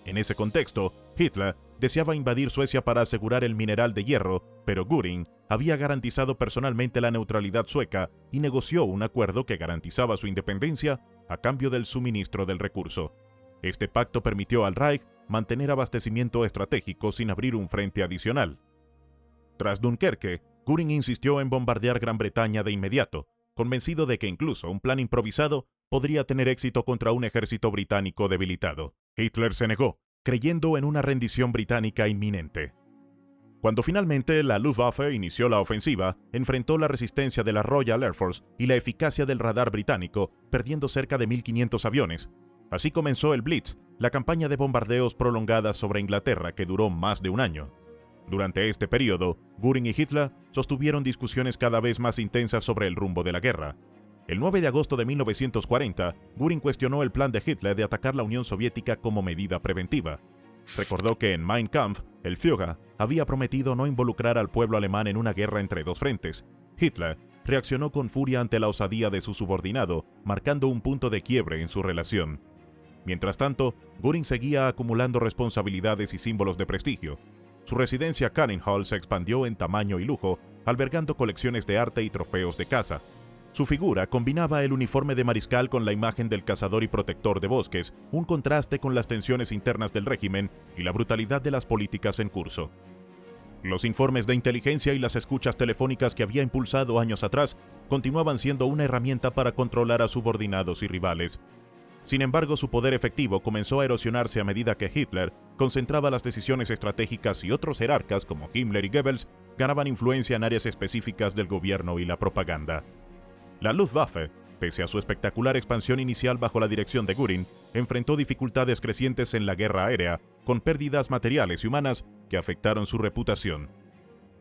En ese contexto, Hitler deseaba invadir Suecia para asegurar el mineral de hierro, pero Göring había garantizado personalmente la neutralidad sueca y negoció un acuerdo que garantizaba su independencia a cambio del suministro del recurso. Este pacto permitió al Reich mantener abastecimiento estratégico sin abrir un frente adicional. Tras Dunkerque, Göring insistió en bombardear Gran Bretaña de inmediato, convencido de que incluso un plan improvisado podría tener éxito contra un ejército británico debilitado. Hitler se negó, creyendo en una rendición británica inminente. Cuando finalmente la Luftwaffe inició la ofensiva, enfrentó la resistencia de la Royal Air Force y la eficacia del radar británico, perdiendo cerca de 1.500 aviones. Así comenzó el Blitz, la campaña de bombardeos prolongada sobre Inglaterra que duró más de un año. Durante este periodo, Göring y Hitler sostuvieron discusiones cada vez más intensas sobre el rumbo de la guerra. El 9 de agosto de 1940, Göring cuestionó el plan de Hitler de atacar la Unión Soviética como medida preventiva. Recordó que en Mein Kampf, el Führer había prometido no involucrar al pueblo alemán en una guerra entre dos frentes. Hitler reaccionó con furia ante la osadía de su subordinado, marcando un punto de quiebre en su relación. Mientras tanto, Göring seguía acumulando responsabilidades y símbolos de prestigio. Su residencia Karinthal se expandió en tamaño y lujo, albergando colecciones de arte y trofeos de caza. Su figura combinaba el uniforme de mariscal con la imagen del cazador y protector de bosques, un contraste con las tensiones internas del régimen y la brutalidad de las políticas en curso. Los informes de inteligencia y las escuchas telefónicas que había impulsado años atrás continuaban siendo una herramienta para controlar a subordinados y rivales. Sin embargo, su poder efectivo comenzó a erosionarse a medida que Hitler concentraba las decisiones estratégicas y otros jerarcas como Himmler y Goebbels ganaban influencia en áreas específicas del gobierno y la propaganda. La Luftwaffe, pese a su espectacular expansión inicial bajo la dirección de Göring, enfrentó dificultades crecientes en la guerra aérea con pérdidas materiales y humanas que afectaron su reputación.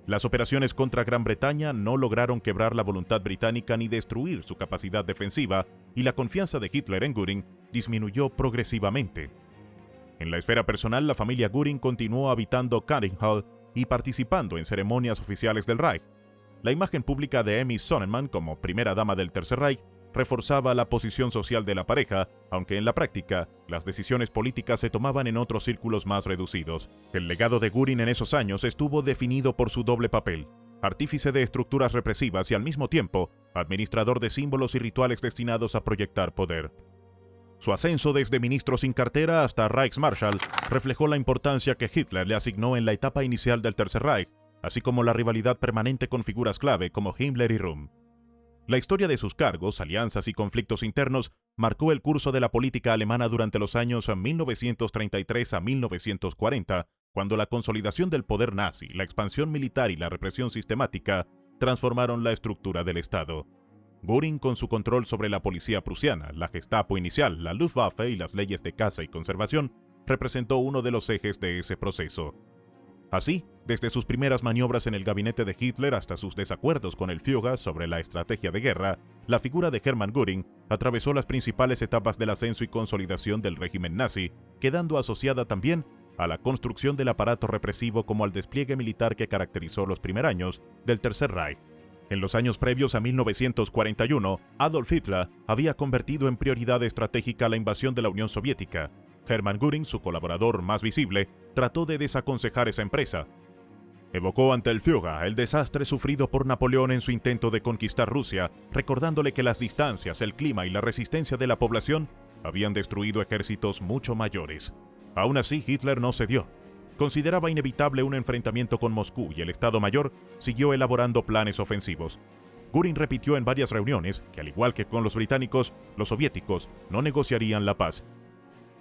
Las operaciones contra Gran Bretaña no lograron quebrar la voluntad británica ni destruir su capacidad defensiva, y la confianza de Hitler en Göring disminuyó progresivamente. En la esfera personal, la familia Göring continuó habitando Cutting-Hall y participando en ceremonias oficiales del Reich. La imagen pública de Emmy Sonnemann como primera dama del Tercer Reich reforzaba la posición social de la pareja, aunque en la práctica, las decisiones políticas se tomaban en otros círculos más reducidos. El legado de Göring en esos años estuvo definido por su doble papel: artífice de estructuras represivas y al mismo tiempo, administrador de símbolos y rituales destinados a proyectar poder. Su ascenso desde ministro sin cartera hasta Reichsmarschall reflejó la importancia que Hitler le asignó en la etapa inicial del Tercer Reich, así como la rivalidad permanente con figuras clave como Himmler y Röhm. La historia de sus cargos, alianzas y conflictos internos marcó el curso de la política alemana durante los años 1933 a 1940, cuando la consolidación del poder nazi, la expansión militar y la represión sistemática transformaron la estructura del Estado. Göring, con su control sobre la policía prusiana, la Gestapo inicial, la Luftwaffe y las leyes de caza y conservación, representó uno de los ejes de ese proceso. Así, desde sus primeras maniobras en el gabinete de Hitler hasta sus desacuerdos con el Führer sobre la estrategia de guerra, la figura de Hermann Göring atravesó las principales etapas del ascenso y consolidación del régimen nazi, quedando asociada también a la construcción del aparato represivo como al despliegue militar que caracterizó los primeros años del Tercer Reich. En los años previos a 1941, Adolf Hitler había convertido en prioridad estratégica la invasión de la Unión Soviética. Hermann Göring, su colaborador más visible, trató de desaconsejar esa empresa. Evocó ante el Führer el desastre sufrido por Napoleón en su intento de conquistar Rusia, recordándole que las distancias, el clima y la resistencia de la población habían destruido ejércitos mucho mayores. Aún así, Hitler no cedió. Consideraba inevitable un enfrentamiento con Moscú y el Estado Mayor siguió elaborando planes ofensivos. Göring repitió en varias reuniones que, al igual que con los británicos, los soviéticos no negociarían la paz.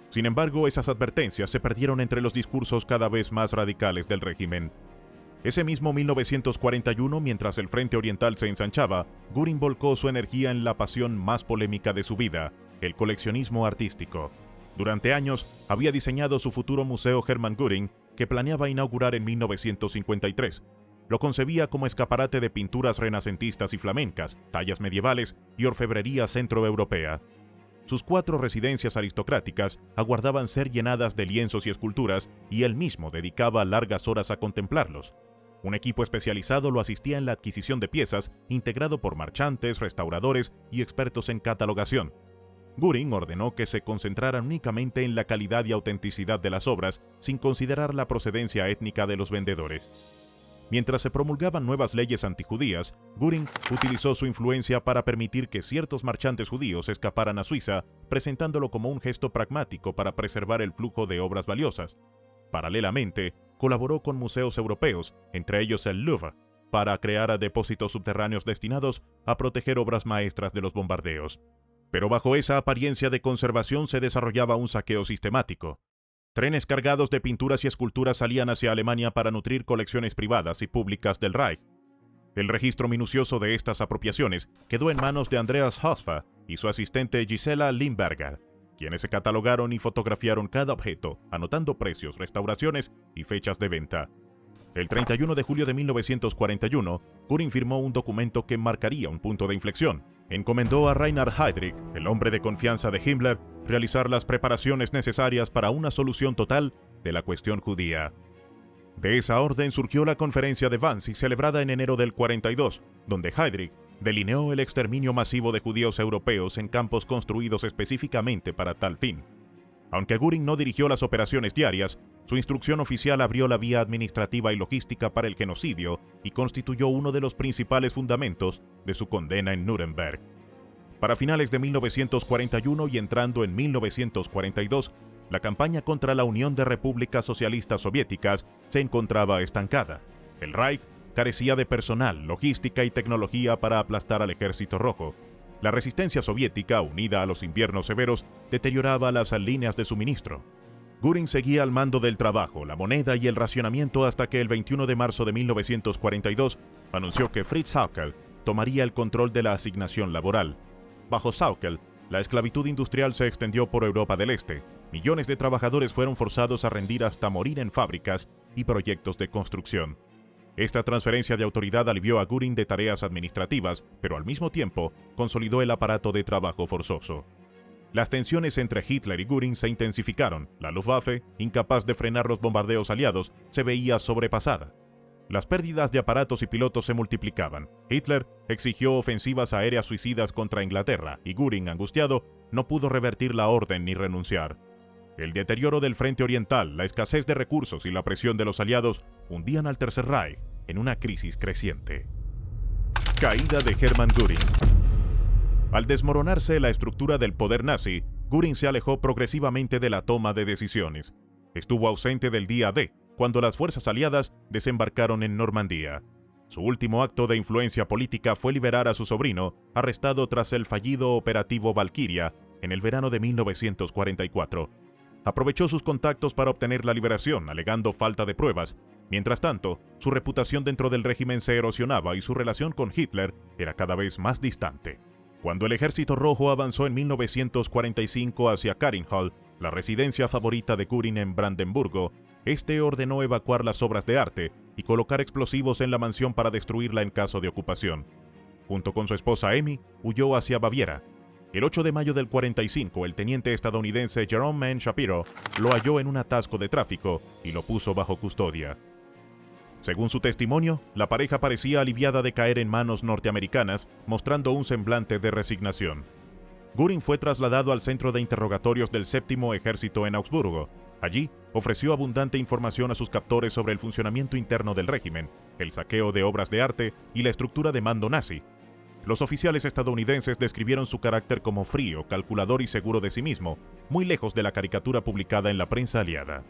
Sin embargo, esas advertencias se perdieron entre los discursos cada vez más radicales del régimen. Ese mismo 1941, mientras el frente oriental se ensanchaba, Göring volcó su energía en la pasión más polémica de su vida, el coleccionismo artístico. Durante años, había diseñado su futuro museo Hermann Göring, que planeaba inaugurar en 1953. Lo concebía como escaparate de pinturas renacentistas y flamencas, tallas medievales y orfebrería centroeuropea. Sus 4 residencias aristocráticas aguardaban ser llenadas de lienzos y esculturas, y él mismo dedicaba largas horas a contemplarlos. Un equipo especializado lo asistía en la adquisición de piezas, integrado por marchantes, restauradores y expertos en catalogación. Göring ordenó que se concentraran únicamente en la calidad y autenticidad de las obras, sin considerar la procedencia étnica de los vendedores. Mientras se promulgaban nuevas leyes antijudías, Göring utilizó su influencia para permitir que ciertos marchantes judíos escaparan a Suiza, presentándolo como un gesto pragmático para preservar el flujo de obras valiosas. Paralelamente, colaboró con museos europeos, entre ellos el Louvre, para crear depósitos subterráneos destinados a proteger obras maestras de los bombardeos. Pero bajo esa apariencia de conservación se desarrollaba un saqueo sistemático. Trenes cargados de pinturas y esculturas salían hacia Alemania para nutrir colecciones privadas y públicas del Reich. El registro minucioso de estas apropiaciones quedó en manos de Andreas Hoffa y su asistente Gisela Limberger, quienes se catalogaron y fotografiaron cada objeto, anotando precios, restauraciones y fechas de venta. El 31 de julio de 1941, Göring firmó un documento que marcaría un punto de inflexión. Encomendó a Reinhard Heydrich, el hombre de confianza de Himmler, realizar las preparaciones necesarias para una solución total de la cuestión judía. De esa orden surgió la conferencia de Wannsee celebrada en enero del 42, donde Heydrich delineó el exterminio masivo de judíos europeos en campos construidos específicamente para tal fin. Aunque Göring no dirigió las operaciones diarias, su instrucción oficial abrió la vía administrativa y logística para el genocidio y constituyó uno de los principales fundamentos de su condena en Nuremberg. Para finales de 1941 y entrando en 1942, la campaña contra la Unión de Repúblicas Socialistas Soviéticas se encontraba estancada. El Reich carecía de personal, logística y tecnología para aplastar al Ejército Rojo. La resistencia soviética, unida a los inviernos severos, deterioraba las líneas de suministro. Göring seguía al mando del trabajo, la moneda y el racionamiento hasta que el 21 de marzo de 1942 anunció que Fritz Sauckel tomaría el control de la asignación laboral. Bajo Sauckel, la esclavitud industrial se extendió por Europa del Este. millones de trabajadores fueron forzados a rendir hasta morir en fábricas y proyectos de construcción. Esta transferencia de autoridad alivió a Göring de tareas administrativas, pero al mismo tiempo consolidó el aparato de trabajo forzoso. Las tensiones entre Hitler y Göring se intensificaron. La Luftwaffe, incapaz de frenar los bombardeos aliados, se veía sobrepasada. Las pérdidas de aparatos y pilotos se multiplicaban. Hitler exigió ofensivas aéreas suicidas contra Inglaterra y Göring, angustiado, no pudo revertir la orden ni renunciar. El deterioro del frente oriental, la escasez de recursos y la presión de los aliados hundían al Tercer Reich en una crisis creciente. Caída de Hermann Göring. Al desmoronarse la estructura del poder nazi, Göring se alejó progresivamente de la toma de decisiones. Estuvo ausente del día D, cuando las fuerzas aliadas desembarcaron en Normandía. Su último acto de influencia política fue liberar a su sobrino, arrestado tras el fallido operativo Valkyria en el verano de 1944. Aprovechó sus contactos para obtener la liberación, alegando falta de pruebas. Mientras tanto, su reputación dentro del régimen se erosionaba y su relación con Hitler era cada vez más distante. Cuando el Ejército Rojo avanzó en 1945 hacia Karinhall, la residencia favorita de Göring en Brandenburgo, este ordenó evacuar las obras de arte y colocar explosivos en la mansión para destruirla en caso de ocupación. Junto con su esposa Emmy, huyó hacia Baviera. El 8 de mayo del 45, el teniente estadounidense Jerome Mann Shapiro lo halló en un atasco de tráfico y lo puso bajo custodia. Según su testimonio, la pareja parecía aliviada de caer en manos norteamericanas, mostrando un semblante de resignación. Göring fue trasladado al centro de interrogatorios del Séptimo Ejército en Augsburgo. Allí, ofreció abundante información a sus captores sobre el funcionamiento interno del régimen, el saqueo de obras de arte y la estructura de mando nazi. Los oficiales estadounidenses describieron su carácter como frío, calculador y seguro de sí mismo, muy lejos de la caricatura publicada en la prensa aliada.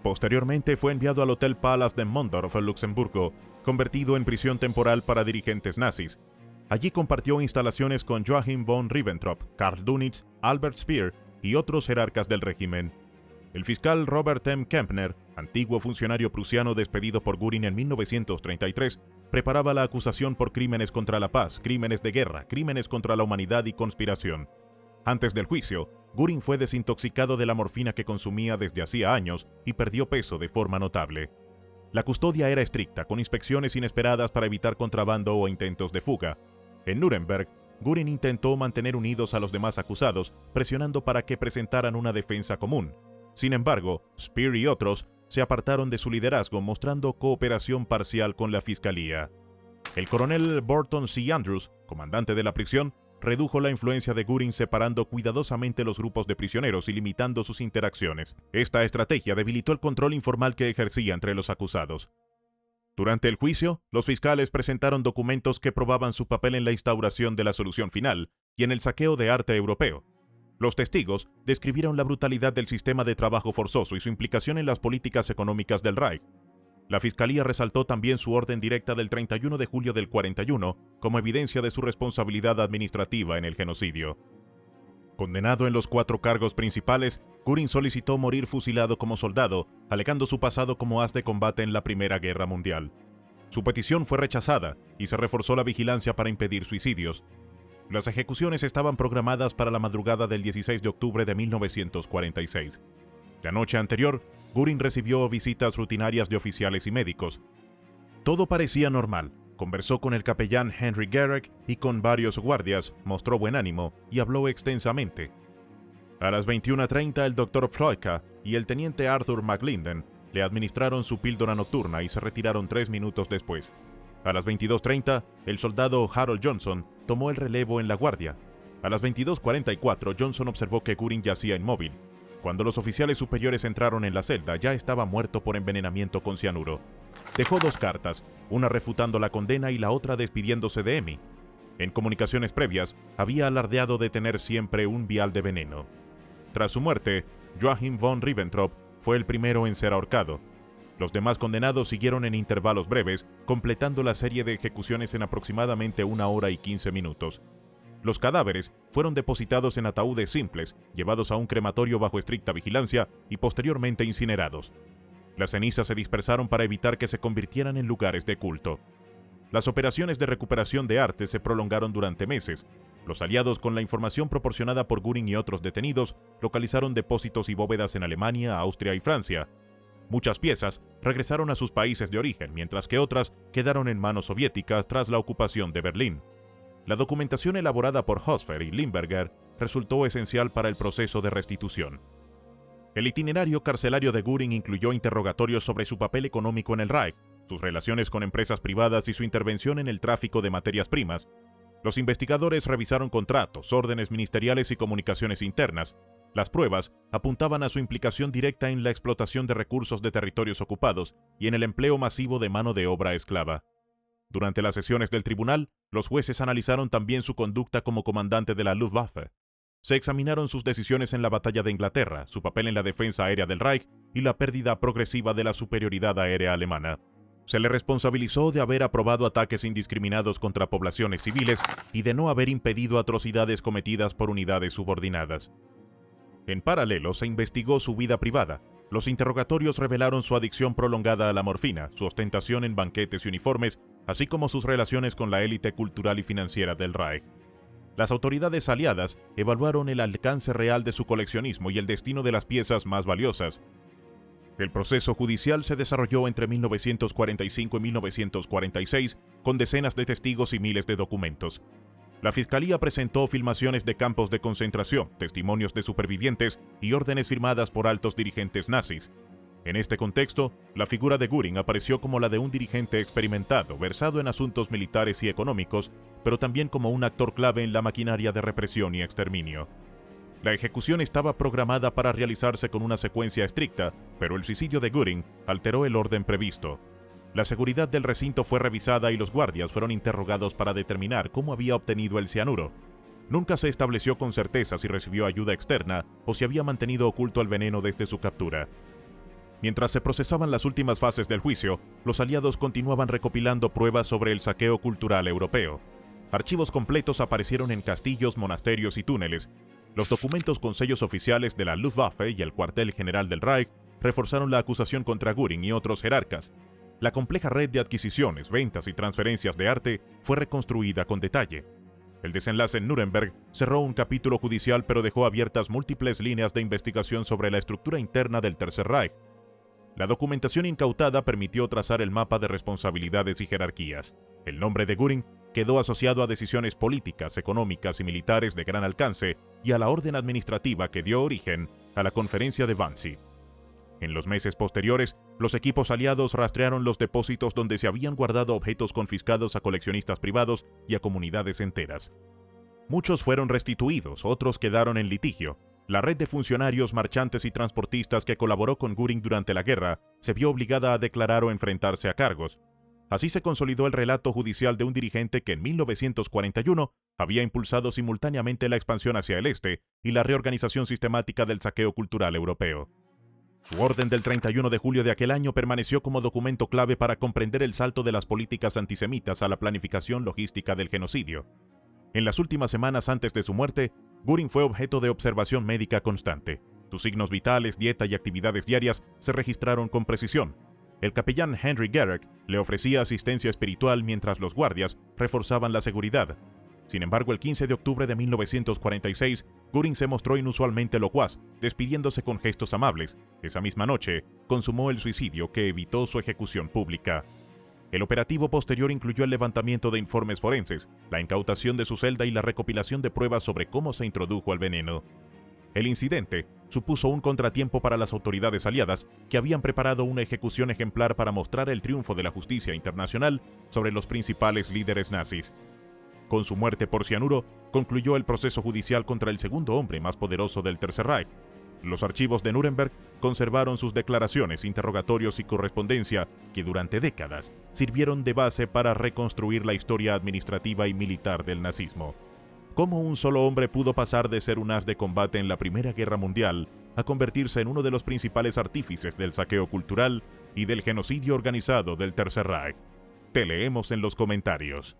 Posteriormente fue enviado al Hotel Palace de Mondorf en Luxemburgo, convertido en prisión temporal para dirigentes nazis. Allí compartió instalaciones con Joachim von Ribbentrop, Karl Dönitz, Albert Speer y otros jerarcas del régimen. El fiscal Robert M. Kempner, antiguo funcionario prusiano despedido por Göring en 1933, preparaba la acusación por crímenes contra la paz, crímenes de guerra, crímenes contra la humanidad y conspiración. Antes del juicio, Göring fue desintoxicado de la morfina que consumía desde hacía años y perdió peso de forma notable. La custodia era estricta, con inspecciones inesperadas para evitar contrabando o intentos de fuga. En Nuremberg, Göring intentó mantener unidos a los demás acusados, presionando para que presentaran una defensa común. Sin embargo, Speer y otros se apartaron de su liderazgo, mostrando cooperación parcial con la fiscalía. El coronel Burton C. Andrews, comandante de la prisión, redujo la influencia de Göring separando cuidadosamente los grupos de prisioneros y limitando sus interacciones. Esta estrategia debilitó el control informal que ejercía entre los acusados. Durante el juicio, los fiscales presentaron documentos que probaban su papel en la instauración de la solución final y en el saqueo de arte europeo. Los testigos describieron la brutalidad del sistema de trabajo forzoso y su implicación en las políticas económicas del Reich. La fiscalía resaltó también su orden directa del 31 de julio del 41 como evidencia de su responsabilidad administrativa en el genocidio. Condenado en los 4 cargos principales, Göring solicitó morir fusilado como soldado, alegando su pasado como as de combate en la Primera Guerra Mundial. Su petición fue rechazada y se reforzó la vigilancia para impedir suicidios. Las ejecuciones estaban programadas para la madrugada del 16 de octubre de 1946. La noche anterior, Göring recibió visitas rutinarias de oficiales y médicos. Todo parecía normal. Conversó con el capellán Henry Garrick y con varios guardias, mostró buen ánimo y habló extensamente. A las 21:30 el Dr. Floyka y el teniente Arthur McLinden le administraron su píldora nocturna y se retiraron 3 minutos después. A las 22:30, el soldado Harold Johnson tomó el relevo en la guardia. A las 22:44, Johnson observó que Göring yacía inmóvil. Cuando los oficiales superiores entraron en la celda, ya estaba muerto por envenenamiento con cianuro. Dejó 2 cartas, una refutando la condena y la otra despidiéndose de Emmy. En comunicaciones previas, había alardeado de tener siempre un vial de veneno. Tras su muerte, Joachim von Ribbentrop fue el primero en ser ahorcado. Los demás condenados siguieron en intervalos breves, completando la serie de ejecuciones en aproximadamente 1 hora y 15 minutos. Los cadáveres fueron depositados en ataúdes simples, llevados a un crematorio bajo estricta vigilancia y posteriormente incinerados. Las cenizas se dispersaron para evitar que se convirtieran en lugares de culto. Las operaciones de recuperación de arte se prolongaron durante meses. Los aliados, con la información proporcionada por Göring y otros detenidos, localizaron depósitos y bóvedas en Alemania, Austria y Francia. Muchas piezas regresaron a sus países de origen, mientras que otras quedaron en manos soviéticas tras la ocupación de Berlín. La documentación elaborada por Hosfer y Limberger resultó esencial para el proceso de restitución. El itinerario carcelario de Göring incluyó interrogatorios sobre su papel económico en el Reich, sus relaciones con empresas privadas y su intervención en el tráfico de materias primas. Los investigadores revisaron contratos, órdenes ministeriales y comunicaciones internas. Las pruebas apuntaban a su implicación directa en la explotación de recursos de territorios ocupados y en el empleo masivo de mano de obra esclava. Durante las sesiones del tribunal, los jueces analizaron también su conducta como comandante de la Luftwaffe. Se examinaron sus decisiones en la Batalla de Inglaterra, su papel en la defensa aérea del Reich y la pérdida progresiva de la superioridad aérea alemana. Se le responsabilizó de haber aprobado ataques indiscriminados contra poblaciones civiles y de no haber impedido atrocidades cometidas por unidades subordinadas. En paralelo, se investigó su vida privada. Los interrogatorios revelaron su adicción prolongada a la morfina, su ostentación en banquetes y uniformes, así como sus relaciones con la élite cultural y financiera del Reich. Las autoridades aliadas evaluaron el alcance real de su coleccionismo y el destino de las piezas más valiosas. El proceso judicial se desarrolló entre 1945 y 1946, con decenas de testigos y miles de documentos. La Fiscalía presentó filmaciones de campos de concentración, testimonios de supervivientes y órdenes firmadas por altos dirigentes nazis. En este contexto, la figura de Göring apareció como la de un dirigente experimentado, versado en asuntos militares y económicos, pero también como un actor clave en la maquinaria de represión y exterminio. La ejecución estaba programada para realizarse con una secuencia estricta, pero el suicidio de Göring alteró el orden previsto. La seguridad del recinto fue revisada y los guardias fueron interrogados para determinar cómo había obtenido el cianuro. Nunca se estableció con certeza si recibió ayuda externa o si había mantenido oculto el veneno desde su captura. Mientras se procesaban las últimas fases del juicio, los aliados continuaban recopilando pruebas sobre el saqueo cultural europeo. Archivos completos aparecieron en castillos, monasterios y túneles. Los documentos con sellos oficiales de la Luftwaffe y el cuartel general del Reich reforzaron la acusación contra Göring y otros jerarcas. La compleja red de adquisiciones, ventas y transferencias de arte fue reconstruida con detalle. El desenlace en Nuremberg cerró un capítulo judicial, pero dejó abiertas múltiples líneas de investigación sobre la estructura interna del Tercer Reich. La documentación incautada permitió trazar el mapa de responsabilidades y jerarquías. El nombre de Göring quedó asociado a decisiones políticas, económicas y militares de gran alcance y a la orden administrativa que dio origen a la Conferencia de Wannsee. En los meses posteriores, los equipos aliados rastrearon los depósitos donde se habían guardado objetos confiscados a coleccionistas privados y a comunidades enteras. Muchos fueron restituidos, otros quedaron en litigio. La red de funcionarios, marchantes y transportistas que colaboró con Göring durante la guerra se vio obligada a declarar o enfrentarse a cargos. Así se consolidó el relato judicial de un dirigente que en 1941 había impulsado simultáneamente la expansión hacia el este y la reorganización sistemática del saqueo cultural europeo. Su orden del 31 de julio de aquel año permaneció como documento clave para comprender el salto de las políticas antisemitas a la planificación logística del genocidio. En las últimas semanas antes de su muerte, Göring fue objeto de observación médica constante. Sus signos vitales, dieta y actividades diarias se registraron con precisión. El capellán Henry Gerek le ofrecía asistencia espiritual mientras los guardias reforzaban la seguridad. Sin embargo, el 15 de octubre de 1946, Göring se mostró inusualmente locuaz, despidiéndose con gestos amables. Esa misma noche, consumó el suicidio que evitó su ejecución pública. El operativo posterior incluyó el levantamiento de informes forenses, la incautación de su celda y la recopilación de pruebas sobre cómo se introdujo el veneno. El incidente supuso un contratiempo para las autoridades aliadas, que habían preparado una ejecución ejemplar para mostrar el triunfo de la justicia internacional sobre los principales líderes nazis. Con su muerte por cianuro, concluyó el proceso judicial contra el segundo hombre más poderoso del Tercer Reich. Los archivos de Nuremberg conservaron sus declaraciones, interrogatorios y correspondencia, que durante décadas sirvieron de base para reconstruir la historia administrativa y militar del nazismo. ¿Cómo un solo hombre pudo pasar de ser un as de combate en la Primera Guerra Mundial a convertirse en uno de los principales artífices del saqueo cultural y del genocidio organizado del Tercer Reich? Te leemos en los comentarios.